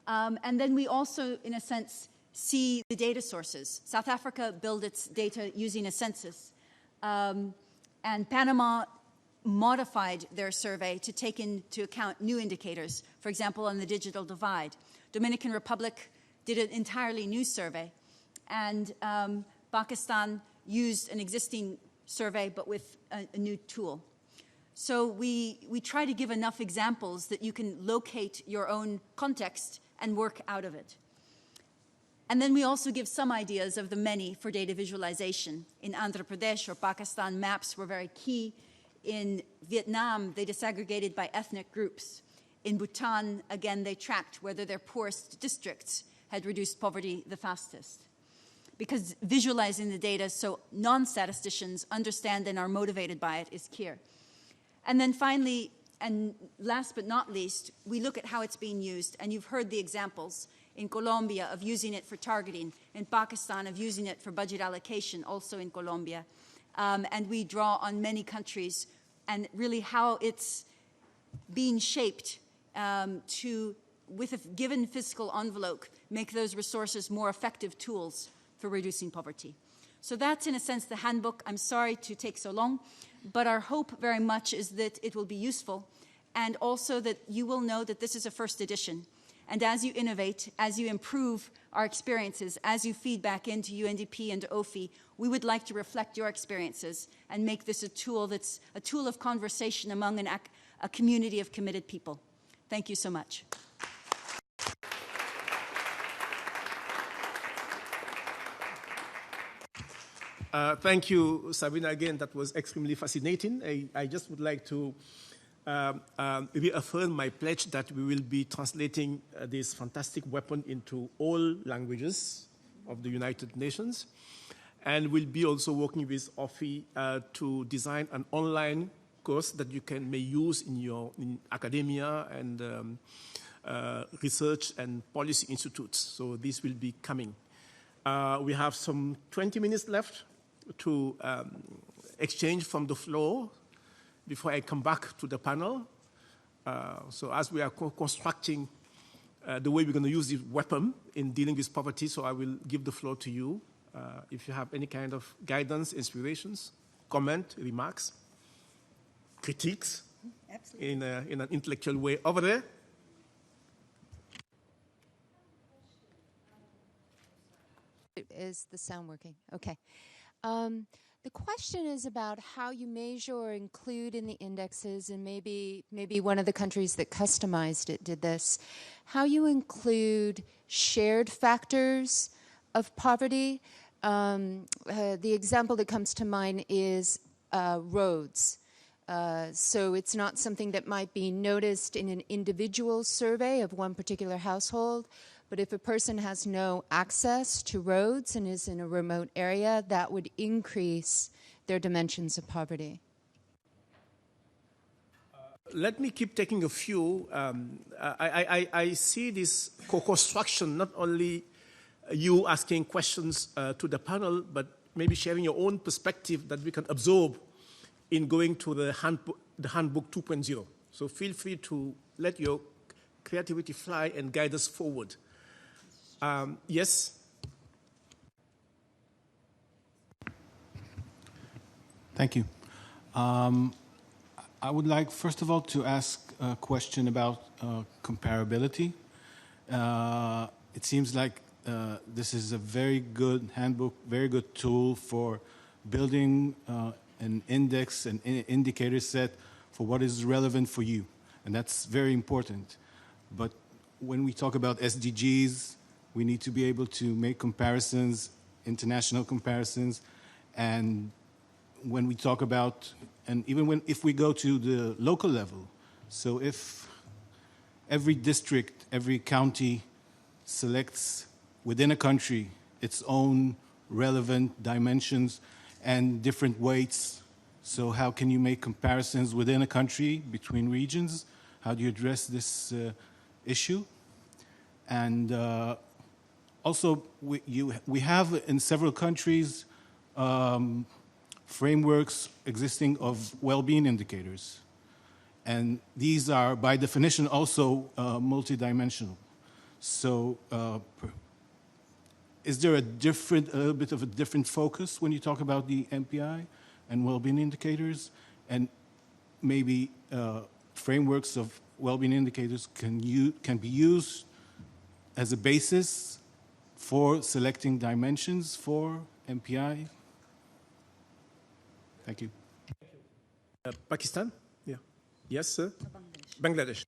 And then we also, in a sense, see the data sources. South Africa built its data using a census, and Panama modified their survey to take into account new indicators, for example, on the digital divide. Dominican Republic did an entirely new survey, and Pakistan used an existing survey but with a new tool. So we try to give enough examples that you can locate your own context and work out of it. And then we also give some ideas of the many for data visualization. In Andhra Pradesh or Pakistan, maps were very key. In Vietnam, they disaggregated by ethnic groups. In Bhutan, again, they tracked whether their poorest districts had reduced poverty the fastest. Because visualizing the data so non-statisticians understand and are motivated by it is key. And then finally, and last but not least, we look at how it's being used. And you've heard the examples in Colombia of using it for targeting, in Pakistan of using it for budget allocation, also in Colombia. And we draw on many countries and really how it's being shaped to, with a given fiscal envelope, make those resources more effective tools for reducing poverty. So that's, in a sense, the handbook. I'm sorry to take so long, but our hope very much is that it will be useful, and also that you will know that this is a first edition. And as you innovate, as you improve our experiences, as you feed back into UNDP and OPHI, we would like to reflect your experiences and make this a tool that's a tool of conversation among a community of committed people. Thank you so much. Thank you, Sabina. Again, that was extremely fascinating. I just would like to reaffirm my pledge that we will be translating this fantastic weapon into all languages of the United Nations. And we'll be also working with OPHI to design an online course that you may use in academia and research and policy institutes. So this will be coming. We have some 20 minutes left to exchange from the floor before I come back to the panel. So as we are constructing the way we're going to use this weapon in dealing with poverty, so I will give the floor to you. If you have any kind of guidance, inspirations, comment, remarks, critiques in an intellectual way over there. Is the sound working? Okay. The question is about how you measure or include in the indexes, and maybe one of the countries that customized it did this, how you include shared factors of poverty. The example that comes to mind is roads. So it's not something that might be noticed in an individual survey of one particular household, but if a person has no access to roads and is in a remote area, that would increase their dimensions of poverty. Let me keep taking a few. I see this co-construction, not only you asking questions to the panel, but maybe sharing your own perspective that we can absorb in going to the handbook 2.0. So feel free to let your creativity fly and guide us forward. Yes? Thank you. I would like, first of all, to ask a question about comparability. It seems like this is a very good handbook, very good tool for building an index, an indicator set for what is relevant for you. And that's very important. But when we talk about SDGs, we need to be able to make comparisons, international comparisons, and when we talk about, and even if we go to the local level, so if every district, every county selects within a country its own relevant dimensions and different weights, so how can you make comparisons within a country between regions? How do you address this issue? And also, we have in several countries frameworks existing of well-being indicators. And these are, by definition, also multidimensional. So is there a bit of a different focus when you talk about the MPI and well-being indicators? And maybe frameworks of well-being indicators can be used as a basis for selecting dimensions for MPI? Thank you. Pakistan? Yeah. Yes, sir? Bangladesh.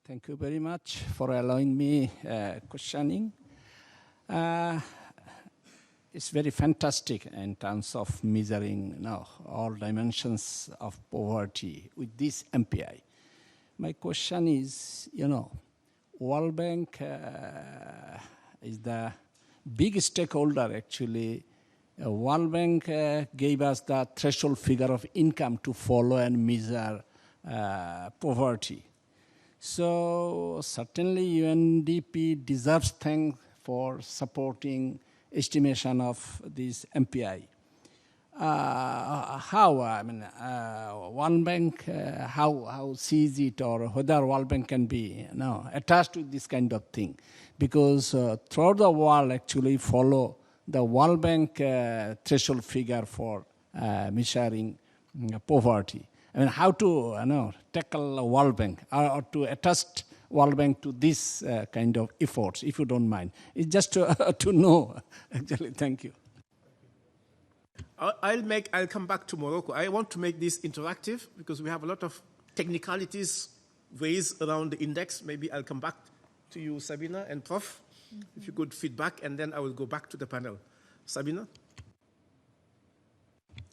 Thank you very much for allowing me questioning. It's very fantastic in terms of measuring all dimensions of poverty with this MPI. My question is, World Bank is the big stakeholder, actually. World Bank gave us the threshold figure of income to follow and measure poverty. So certainly UNDP deserves thanks for supporting estimation of this MPI. World Bank, how sees it, or whether World Bank can be attached to this kind of thing? Because throughout the world actually follow the World Bank threshold figure for measuring poverty. How to tackle World Bank or to attach World Bank to this kind of efforts, if you don't mind. It's just to know, actually. Thank you. I'll come back to Morocco. I want to make this interactive because we have a lot of technicalities raised around the index. Maybe I'll come back to you, Sabina and Prof, if you could feedback, and then I will go back to the panel. Sabina?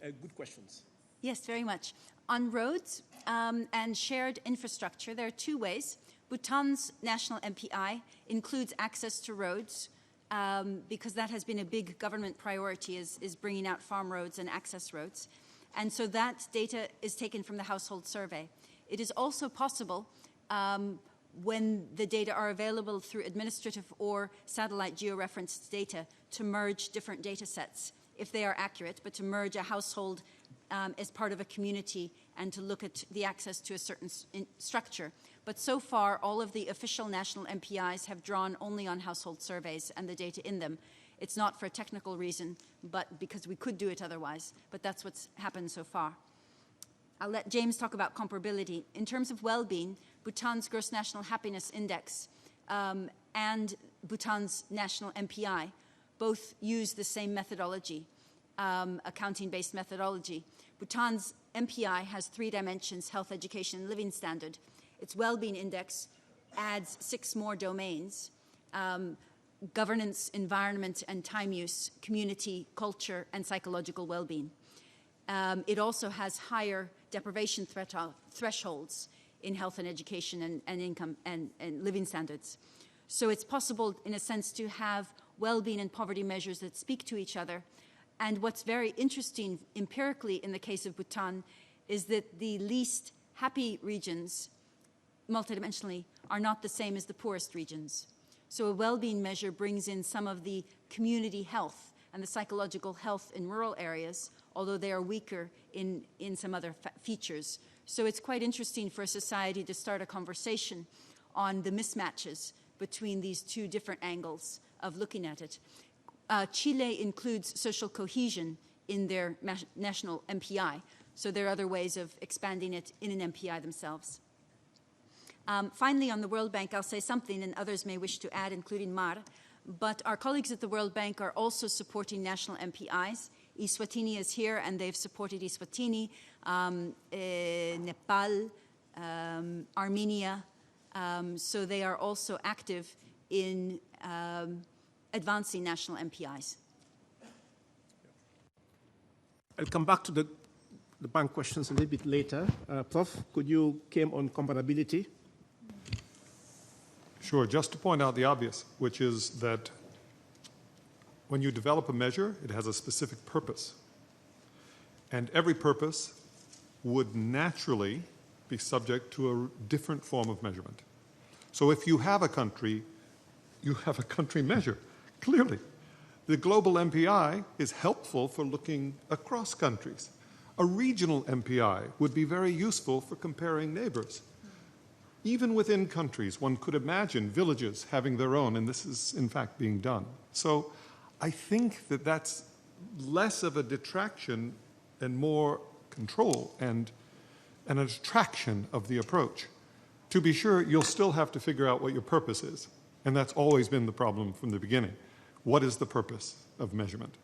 Good questions. Yes, very much. On roads and shared infrastructure, there are two ways. Bhutan's national MPI includes access to roads, because that has been a big government priority, is bringing out farm roads and access roads. And so that data is taken from the household survey. It is also possible, when the data are available through administrative or satellite georeferenced data, to merge different data sets, if they are accurate, but to merge a household as part of a community and to look at the access to a certain structure. But so far, all of the official national MPIs have drawn only on household surveys and the data in them. It's not for a technical reason, but because we could do it otherwise. But that's what's happened so far. I'll let James talk about comparability. In terms of well-being, Bhutan's Gross National Happiness Index and Bhutan's national MPI both use the same methodology, accounting-based methodology. Bhutan's MPI has 3 dimensions: health, education, and living standard. Its well-being index adds 6 more domains: governance, environment and time use, community, culture, and psychological well-being. It also has higher deprivation thresholds in health and education and income and living standards. So it's possible, in a sense, to have well-being and poverty measures that speak to each other. And what's very interesting empirically in the case of Bhutan is that the least happy regions, multidimensionally, are not the same as the poorest regions. So a well-being measure brings in some of the community health and the psychological health in rural areas, although they are weaker in some other features. So it's quite interesting for a society to start a conversation on the mismatches between these two different angles of looking at it. Chile includes social cohesion in their national MPI, so there are other ways of expanding it in an MPI themselves. Finally, on the World Bank, I'll say something, and others may wish to add, including Mar, but our colleagues at the World Bank are also supporting national MPIs. Eswatini is here, and they've supported Eswatini, Nepal, Armenia, so they are also active in advancing national MPIs. I'll come back to the bank questions a little bit later. Prof, could you come on comparability? Sure, just to point out the obvious, which is that when you develop a measure, it has a specific purpose. And every purpose would naturally be subject to a different form of measurement. So if you have a country, you have a country measure, clearly. The global MPI is helpful for looking across countries. A regional MPI would be very useful for comparing neighbors. Even within countries, one could imagine villages having their own, and this is in fact being done. So I think that that's less of a detraction and more control and an attraction of the approach. To be sure, you'll still have to figure out what your purpose is, and that's always been the problem from the beginning. What is the purpose of measurement?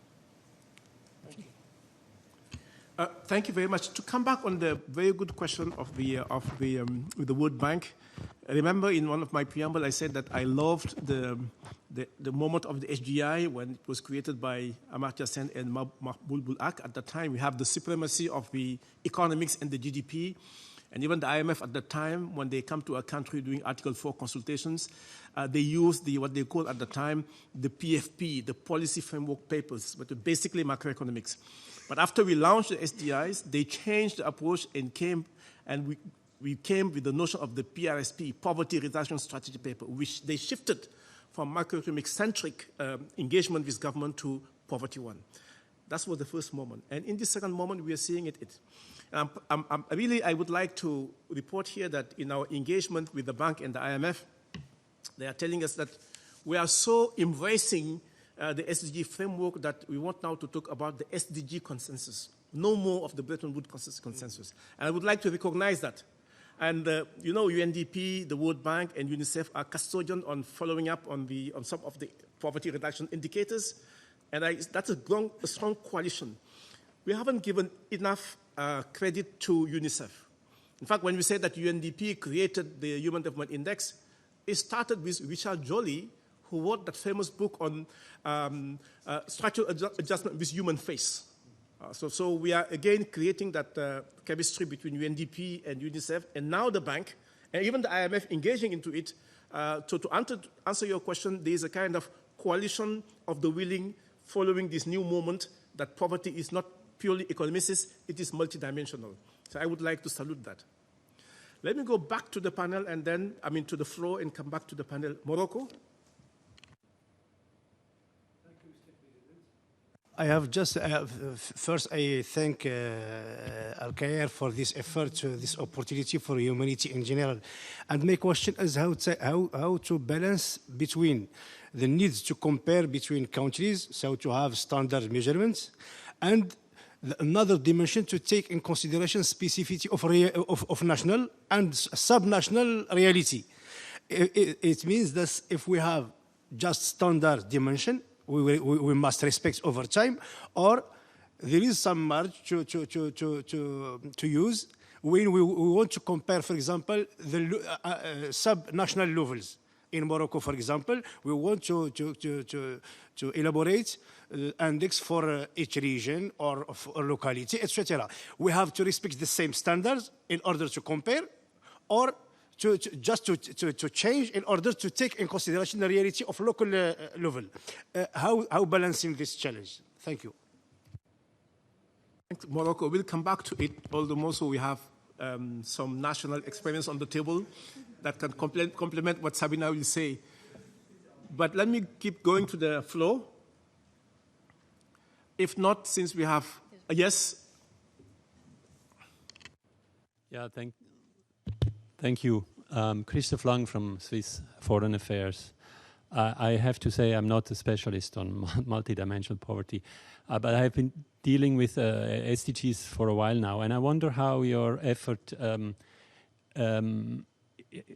Thank you very much. To come back on the very good question of the World Bank, remember in one of my preamble I said that I loved the moment of the SGI when it was created by Amartya Sen and Mahbub Ak. At the time, we have the supremacy of the economics and the GDP. And even the IMF at the time, when they come to a country doing Article 4 consultations, they use what they call at the time the PFP, the Policy Framework Papers, but basically macroeconomics. But after we launched the SDGs, they changed the approach and we came with the notion of the PRSP, Poverty Reduction Strategy Paper, which they shifted from macroeconomic-centric engagement with government to poverty one. That was the first moment. And in the second moment, we are seeing it. I would like to report here that in our engagement with the bank and the IMF, they are telling us that we are so embracing the SDG framework that we want now to talk about the SDG consensus, no more of the Bretton Woods consensus. And I would like to recognize that. And UNDP, the World Bank, and UNICEF are custodian on following up on some of the poverty reduction indicators. And that's a strong coalition. We haven't given enough credit to UNICEF. In fact, when we say that UNDP created the Human Development Index, it started with Richard Joly, who wrote that famous book on structural adjustment with human face. So we are again creating that chemistry between UNDP and UNICEF, and now the bank, and even the IMF engaging into it. To answer your question, there is a kind of coalition of the willing following this new moment that poverty is not purely economicist, it is multidimensional. So I would like to salute that. Let me go back to the panel and then, to the floor and come back to the panel. Morocco? I have just, first I thank Al-Khair for this effort, this opportunity for humanity in general. And my question is how to balance between the needs to compare between countries, so to have standard measurements, and another dimension to take in consideration specificity of national and subnational reality. It means that if we have just standard dimension, we must respect over time, or there is some margin to use when we want to compare, for example, the subnational levels. In Morocco, for example, we want to elaborate index for each region or locality, etc. We have to respect the same standards in order to compare, or to change in order to take in consideration the reality of local level. How balancing this challenge? Thank you. Morocco, we'll come back to it, although also we have some national experience on the table that can complement what Sabina will say. But let me keep going to the floor. If not, since we have, yes? Yeah, thank you. Christoph Lang from Swiss Foreign Affairs. I have to say I'm not a specialist on multidimensional poverty, but I have been dealing with SDGs for a while now, and I wonder how your effort,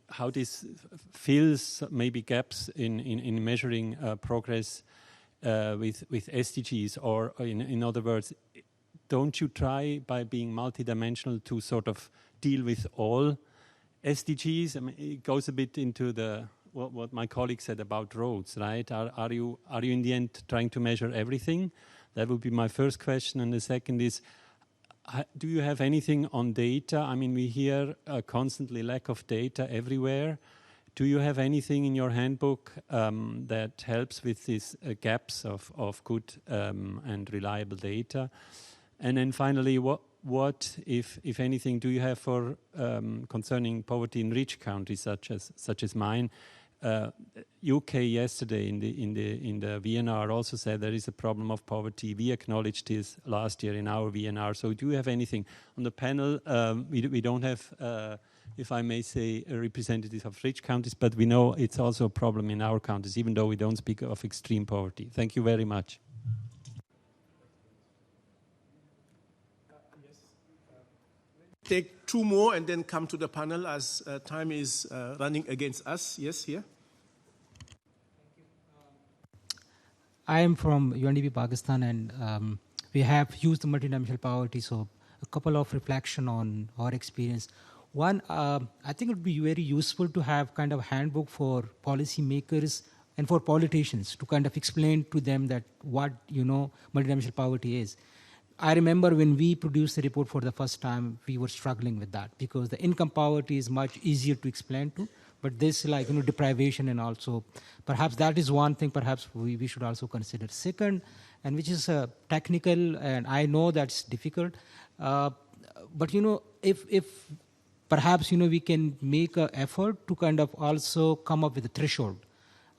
how this fills maybe gaps in measuring progress with SDGs, or in other words, don't you try by being multidimensional to sort of deal with all SDGs? I mean, it goes a bit into the what my colleague said about roads, right? Are you in the end trying to measure everything? That would be my first question. And the second is, do you have anything on data? I mean, we hear constantly lack of data everywhere. Do you have anything in your handbook that helps with these gaps of good and reliable data? And then finally, what if anything, do you have for concerning poverty in rich countries such as mine? UK yesterday in the VNR also said there is a problem of poverty. We acknowledged this last year in our VNR. So do you have anything on the panel? We don't have, if I may say, a representative of rich countries, but we know it's also a problem in our countries, even though we don't speak of extreme poverty. Thank you very much. Take two more and then come to the panel as time is running against us. Yes, here. I am from UNDP Pakistan, and we have used the multidimensional poverty, so a couple of reflection on our experience. One, I think it would be very useful to have kind of handbook for policy makers and for politicians to kind of explain to them that what, multidimensional poverty is. I remember when we produced the report for the first time, we were struggling with that because the income poverty is much easier to explain to, but this deprivation and also, perhaps that is one thing perhaps we should also consider. Second, and which is technical, and I know that's difficult, but if perhaps we can make an effort to kind of also come up with a threshold.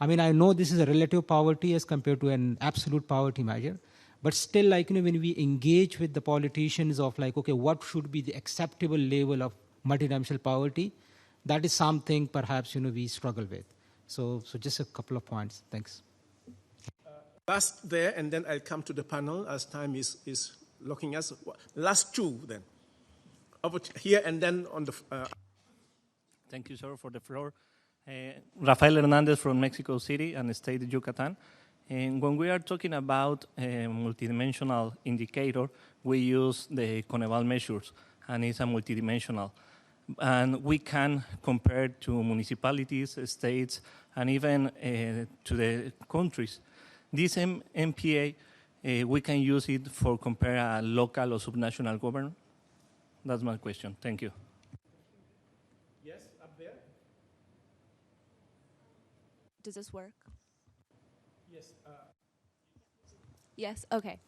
I mean, I know this is a relative poverty as compared to an absolute poverty measure. But still, when we engage with the politicians of okay, what should be the acceptable level of multidimensional poverty, that is something perhaps, we struggle with. So just a couple of points. Thanks. Last there, and then I'll come to the panel as time is locking us. Last two then. Over here and then on the... Thank you, sir, for the floor. Rafael Hernandez from Mexico City and the state of Yucatan. And when we are talking about a multidimensional indicator, we use the Coneval measures, and it's a multidimensional. And we can compare to municipalities, states, and even to the countries. This MPA, we can use it for compare a local or subnational government. That's my question. Thank you. Yes, up there. Does this work? Yes. Yes, okay.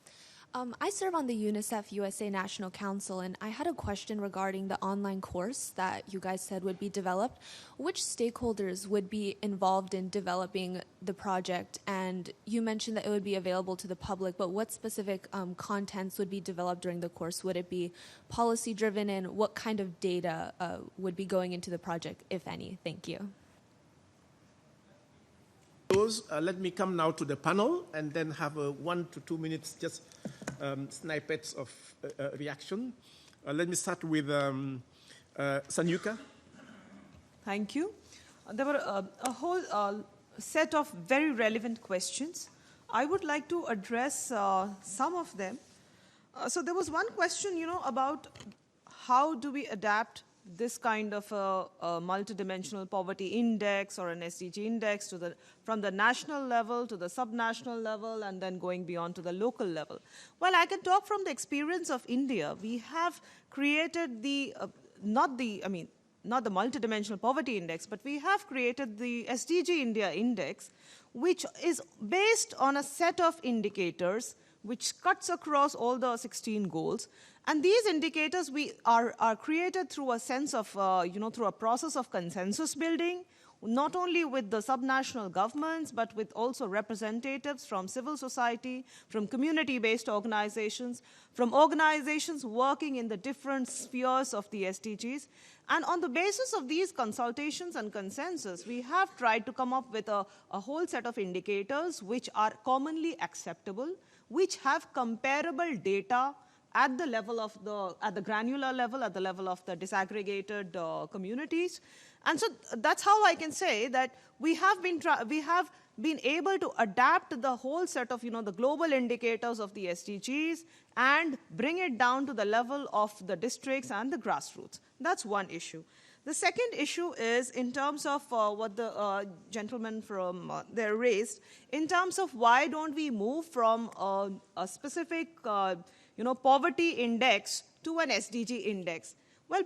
I serve on the UNICEF USA National Council, and I had a question regarding the online course that you guys said would be developed. Which stakeholders would be involved in developing the project? And you mentioned that it would be available to the public, but what specific contents would be developed during the course? Would it be policy-driven, and what kind of data would be going into the project, if any? Thank you. Let me come now to the panel and then have 1 to 2 minutes, just snippets of reaction. Let me start with Sanyuka. Thank you. There were a whole set of very relevant questions. I would like to address some of them. So there was one question, about how do we adapt this kind of a multidimensional poverty index or an SDG index from the national level to the subnational level and then going beyond to the local level. Well, I can talk from the experience of India. We have created not the Multidimensional Poverty Index, but we have created the SDG India Index, which is based on a set of indicators which cuts across all the 16 goals. And these indicators are created through a sense of, through a process of consensus building, not only with the subnational governments, but with also representatives from civil society, from community-based organizations, from organizations working in the different spheres of the SDGs. And on the basis of these consultations and consensus, we have tried to come up with a whole set of indicators which are commonly acceptable, which have comparable data at the level of at the granular level, at the level of the disaggregated communities. And so that's how I can say that we have been able to adapt the whole set of, the global indicators of the SDGs and bring it down to the level of the districts and the grassroots. That's one issue. The second issue is in terms of what the gentleman from there raised, in terms of why don't we move from a specific poverty index to an SDG index. Well,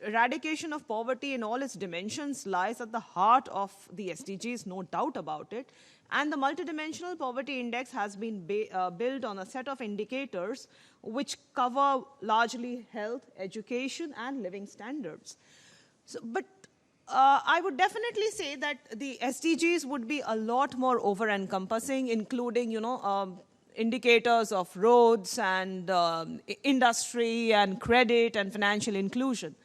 eradication of poverty in all its dimensions lies at the heart of the SDGs, no doubt about it. And the Multidimensional Poverty Index has been built on a set of indicators which cover largely health, education, and living standards. But I would definitely say that the SDGs would be a lot more over-encompassing, including, indicators of roads and industry and credit and financial inclusion.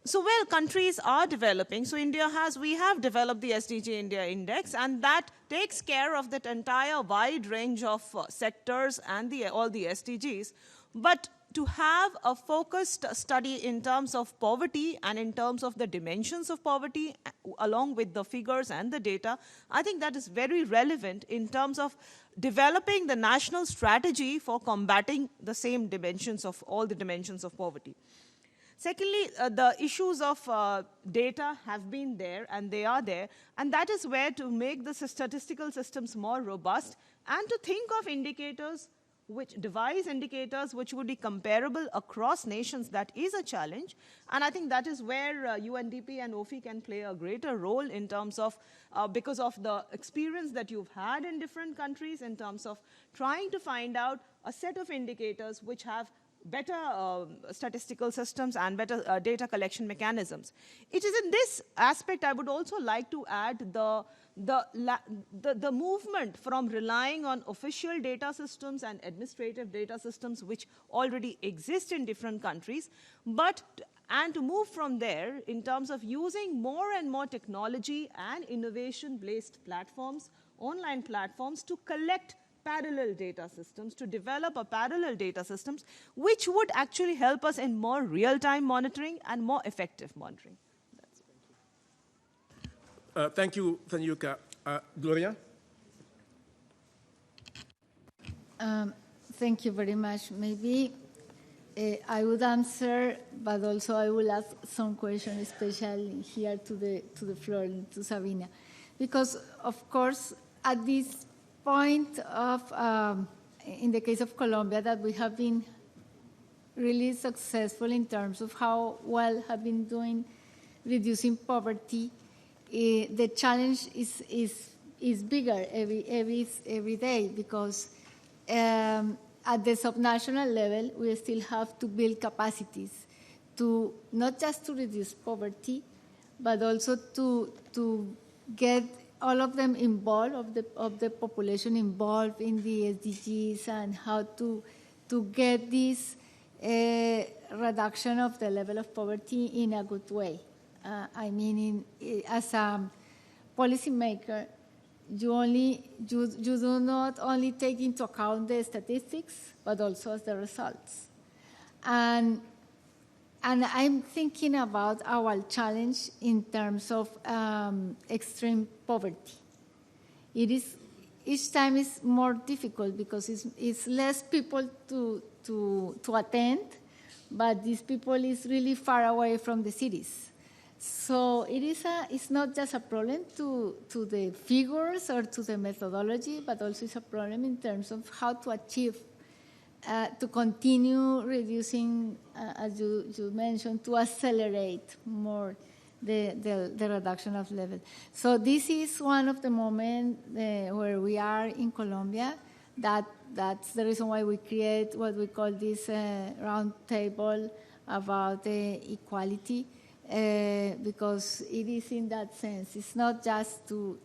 So, well, countries are developing. So we have developed the SDG India Index, and that takes care of that entire wide range of sectors and all the SDGs. But to have a focused study in terms of poverty and in terms of the dimensions of poverty, along with the figures and the data, I think that is very relevant in terms of developing the national strategy for combating the same dimensions of all the dimensions of poverty. Secondly, the issues of data have been there, and they are there, and that is where to make the statistical systems more robust and to think of indicators, devise indicators which would be comparable across nations, that is a challenge. And I think that is where UNDP and OPHI can play a greater role in terms of, because of the experience that you've had in different countries in terms of trying to find out a set of indicators which have better statistical systems and better data collection mechanisms. It is in this aspect I would also like to add the movement from relying on official data systems and administrative data systems which already exist in different countries, and to move from there in terms of using more and more technology and innovation-based platforms, online platforms, to collect parallel data systems, to develop a parallel data systems, which would actually help us in more real-time monitoring and more effective monitoring. Thank you, Tanyuka. Gloria? Thank you very much. Maybe I would answer, but also I will ask some questions, especially here to the floor, to Sabina. Because, of course, at this point of, in the case of Colombia, that we have been really successful in terms of how well have been doing reducing poverty. The challenge is bigger every day, because at the subnational level, we still have to build capacities to not just to reduce poverty, but also to get all of them involved, of the population involved in the SDGs, and how to get this reduction of the level of poverty in a good way. I mean, as a policymaker, you do not only take into account the statistics, but also the results. And I'm thinking about our challenge in terms of extreme poverty. Each time is more difficult because it's less people to attend, but these people is really far away from the cities. So it's not just a problem to the figures or to the methodology, but also it's a problem in terms of how to achieve to continue reducing, as you mentioned, to accelerate more the reduction of level. So this is one of the moments where we are in Colombia. That's the reason why we create what we call this round table about equality, because it is in that sense. It's not just to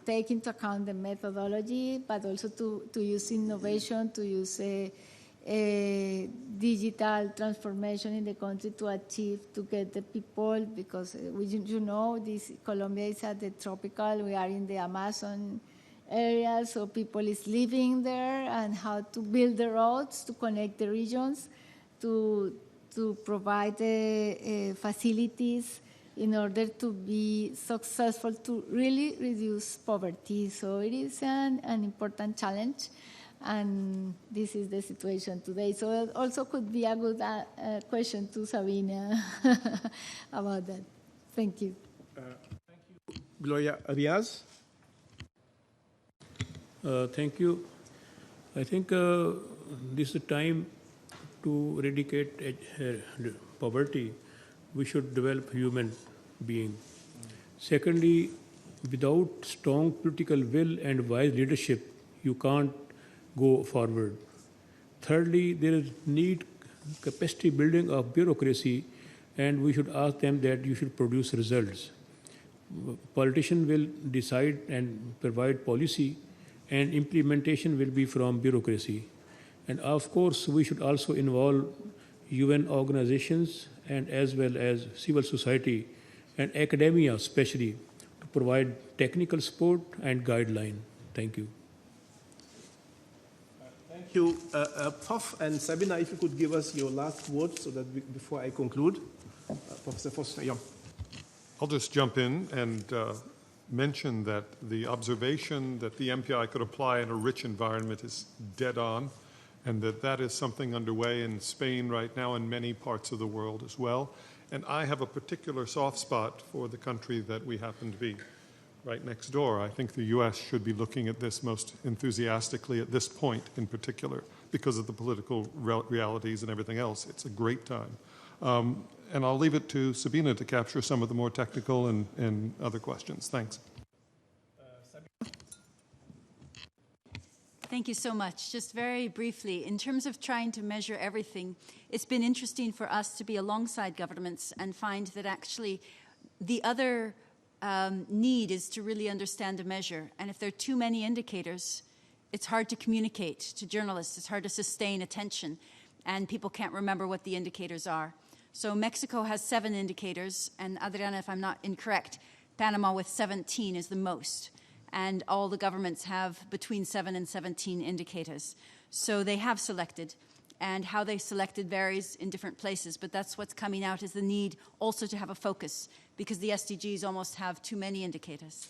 take into account the methodology, but also to use innovation, to use a digital transformation in the country to get the people, because you know, Colombia is at the tropical, we are in the Amazon area, so people is living there, and how to build the roads to connect the regions, to provide facilities in order to be successful to really reduce poverty. So it is an important challenge. And this is the situation today. So it also could be a good question to Sabina about that. Thank you. Thank you. Gloria Arias. Thank you. I think this is the time to eradicate poverty. We should develop human being. Secondly, without strong political will and wise leadership, you can't go forward. Thirdly, there is need capacity building of bureaucracy, and we should ask them that you should produce results. Politicians will decide and provide policy, and implementation will be from bureaucracy. And of course, we should also involve UN organizations and as well as civil society and academia especially to provide technical support and guideline. Thank you. Thank you. Prof. and Sabina, if you could give us your last words so that before I conclude. Professor Foster, yeah. I'll just jump in and mention that the observation that the MPI could apply in a rich environment is dead on, and that is something underway in Spain right now and many parts of the world as well. And I have a particular soft spot for the country that we happen to be right next door. I think the U.S. should be looking at this most enthusiastically at this point in particular because of the political realities and everything else. It's a great time. And I'll leave it to Sabina to capture some of the more technical and other questions. Thanks. Thank you so much. Just very briefly, in terms of trying to measure everything, it's been interesting for us to be alongside governments and find that actually the other need is to really understand a measure. And if there are too many indicators, it's hard to communicate to journalists. It's hard to sustain attention, and people can't remember what the indicators are. So Mexico has 7 indicators, and Adriana, if I'm not incorrect, Panama with 17 is the most. And all the governments have between 7 and 17 indicators. So they have selected, and how they selected varies in different places, but that's what's coming out is the need also to have a focus, because the SDGs almost have too many indicators.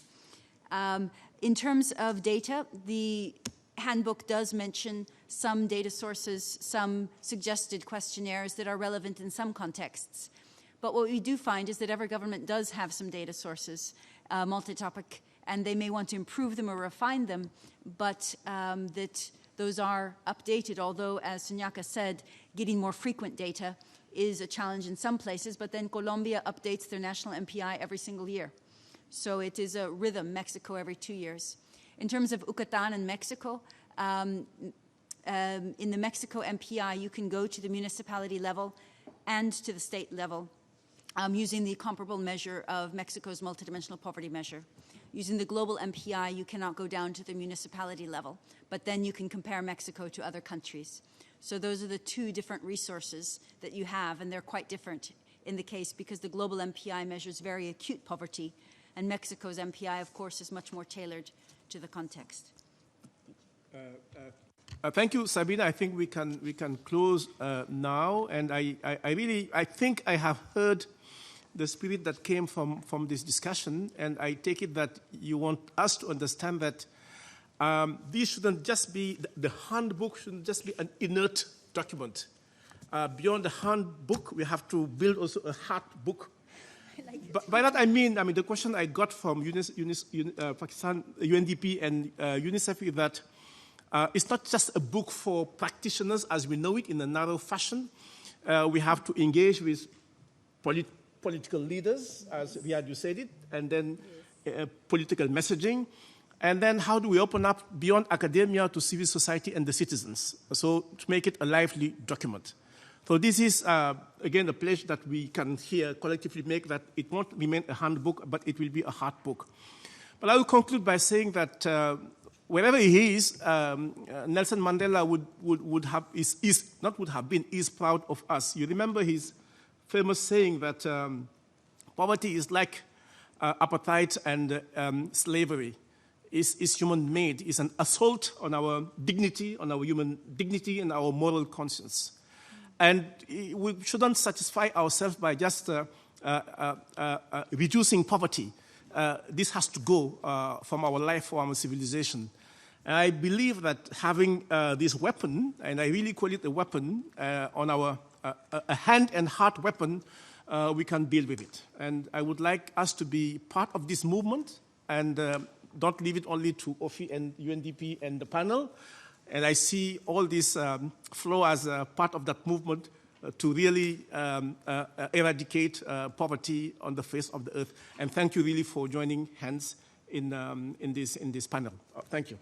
In terms of data, the handbook does mention some data sources, some suggested questionnaires that are relevant in some contexts. But what we do find is that every government does have some data sources, multi-topic, and they may want to improve them or refine them, but that those are updated, although, as Sunyaka said, getting more frequent data is a challenge in some places, but then Colombia updates their national MPI every single year. So it is a rhythm, Mexico every 2 years. In terms of Yucatan and Mexico, in the Mexico MPI, you can go to the municipality level and to the state level using the comparable measure of Mexico's multidimensional poverty measure. Using the global MPI, you cannot go down to the municipality level, but then you can compare Mexico to other countries. So those are the 2 different resources that you have, and they're quite different in the case because the global MPI measures very acute poverty, and Mexico's MPI, of course, is much more tailored to the context. Thank you, Sabina. I think we can close now, and I think I have heard the spirit that came from this discussion, and I take it that you want us to understand that this shouldn't just be, the handbook shouldn't just be an inert document. Beyond the handbook, we have to build also a heart book. But by that I mean the question I got from Pakistan, UNDP and UNICEF is that It's not just a book for practitioners as we know it in a narrow fashion. We have to engage with political leaders, as Riyadu said it, and then political messaging. And then how do we open up beyond academia to civil society and the citizens? So to make it a lively document. So this is, again, a pledge that we can here collectively make, that it won't remain a handbook, but it will be a hard book. But I will conclude by saying that wherever he is, Nelson Mandela is proud of us. You remember his famous saying that poverty is like apartheid and slavery. Is human-made, is an assault on our dignity, on our human dignity and our moral conscience. And we shouldn't satisfy ourselves by just reducing poverty. This has to go from our life, from our civilization. And I believe that having this weapon, and I really call it a weapon, on our a hand and heart weapon, we can deal with it. And I would like us to be part of this movement and don't leave it only to OPHI and UNDP and the panel. And I see all this flow as a part of that movement to really eradicate poverty on the face of the earth. And thank you really for joining hands in this panel. Thank you.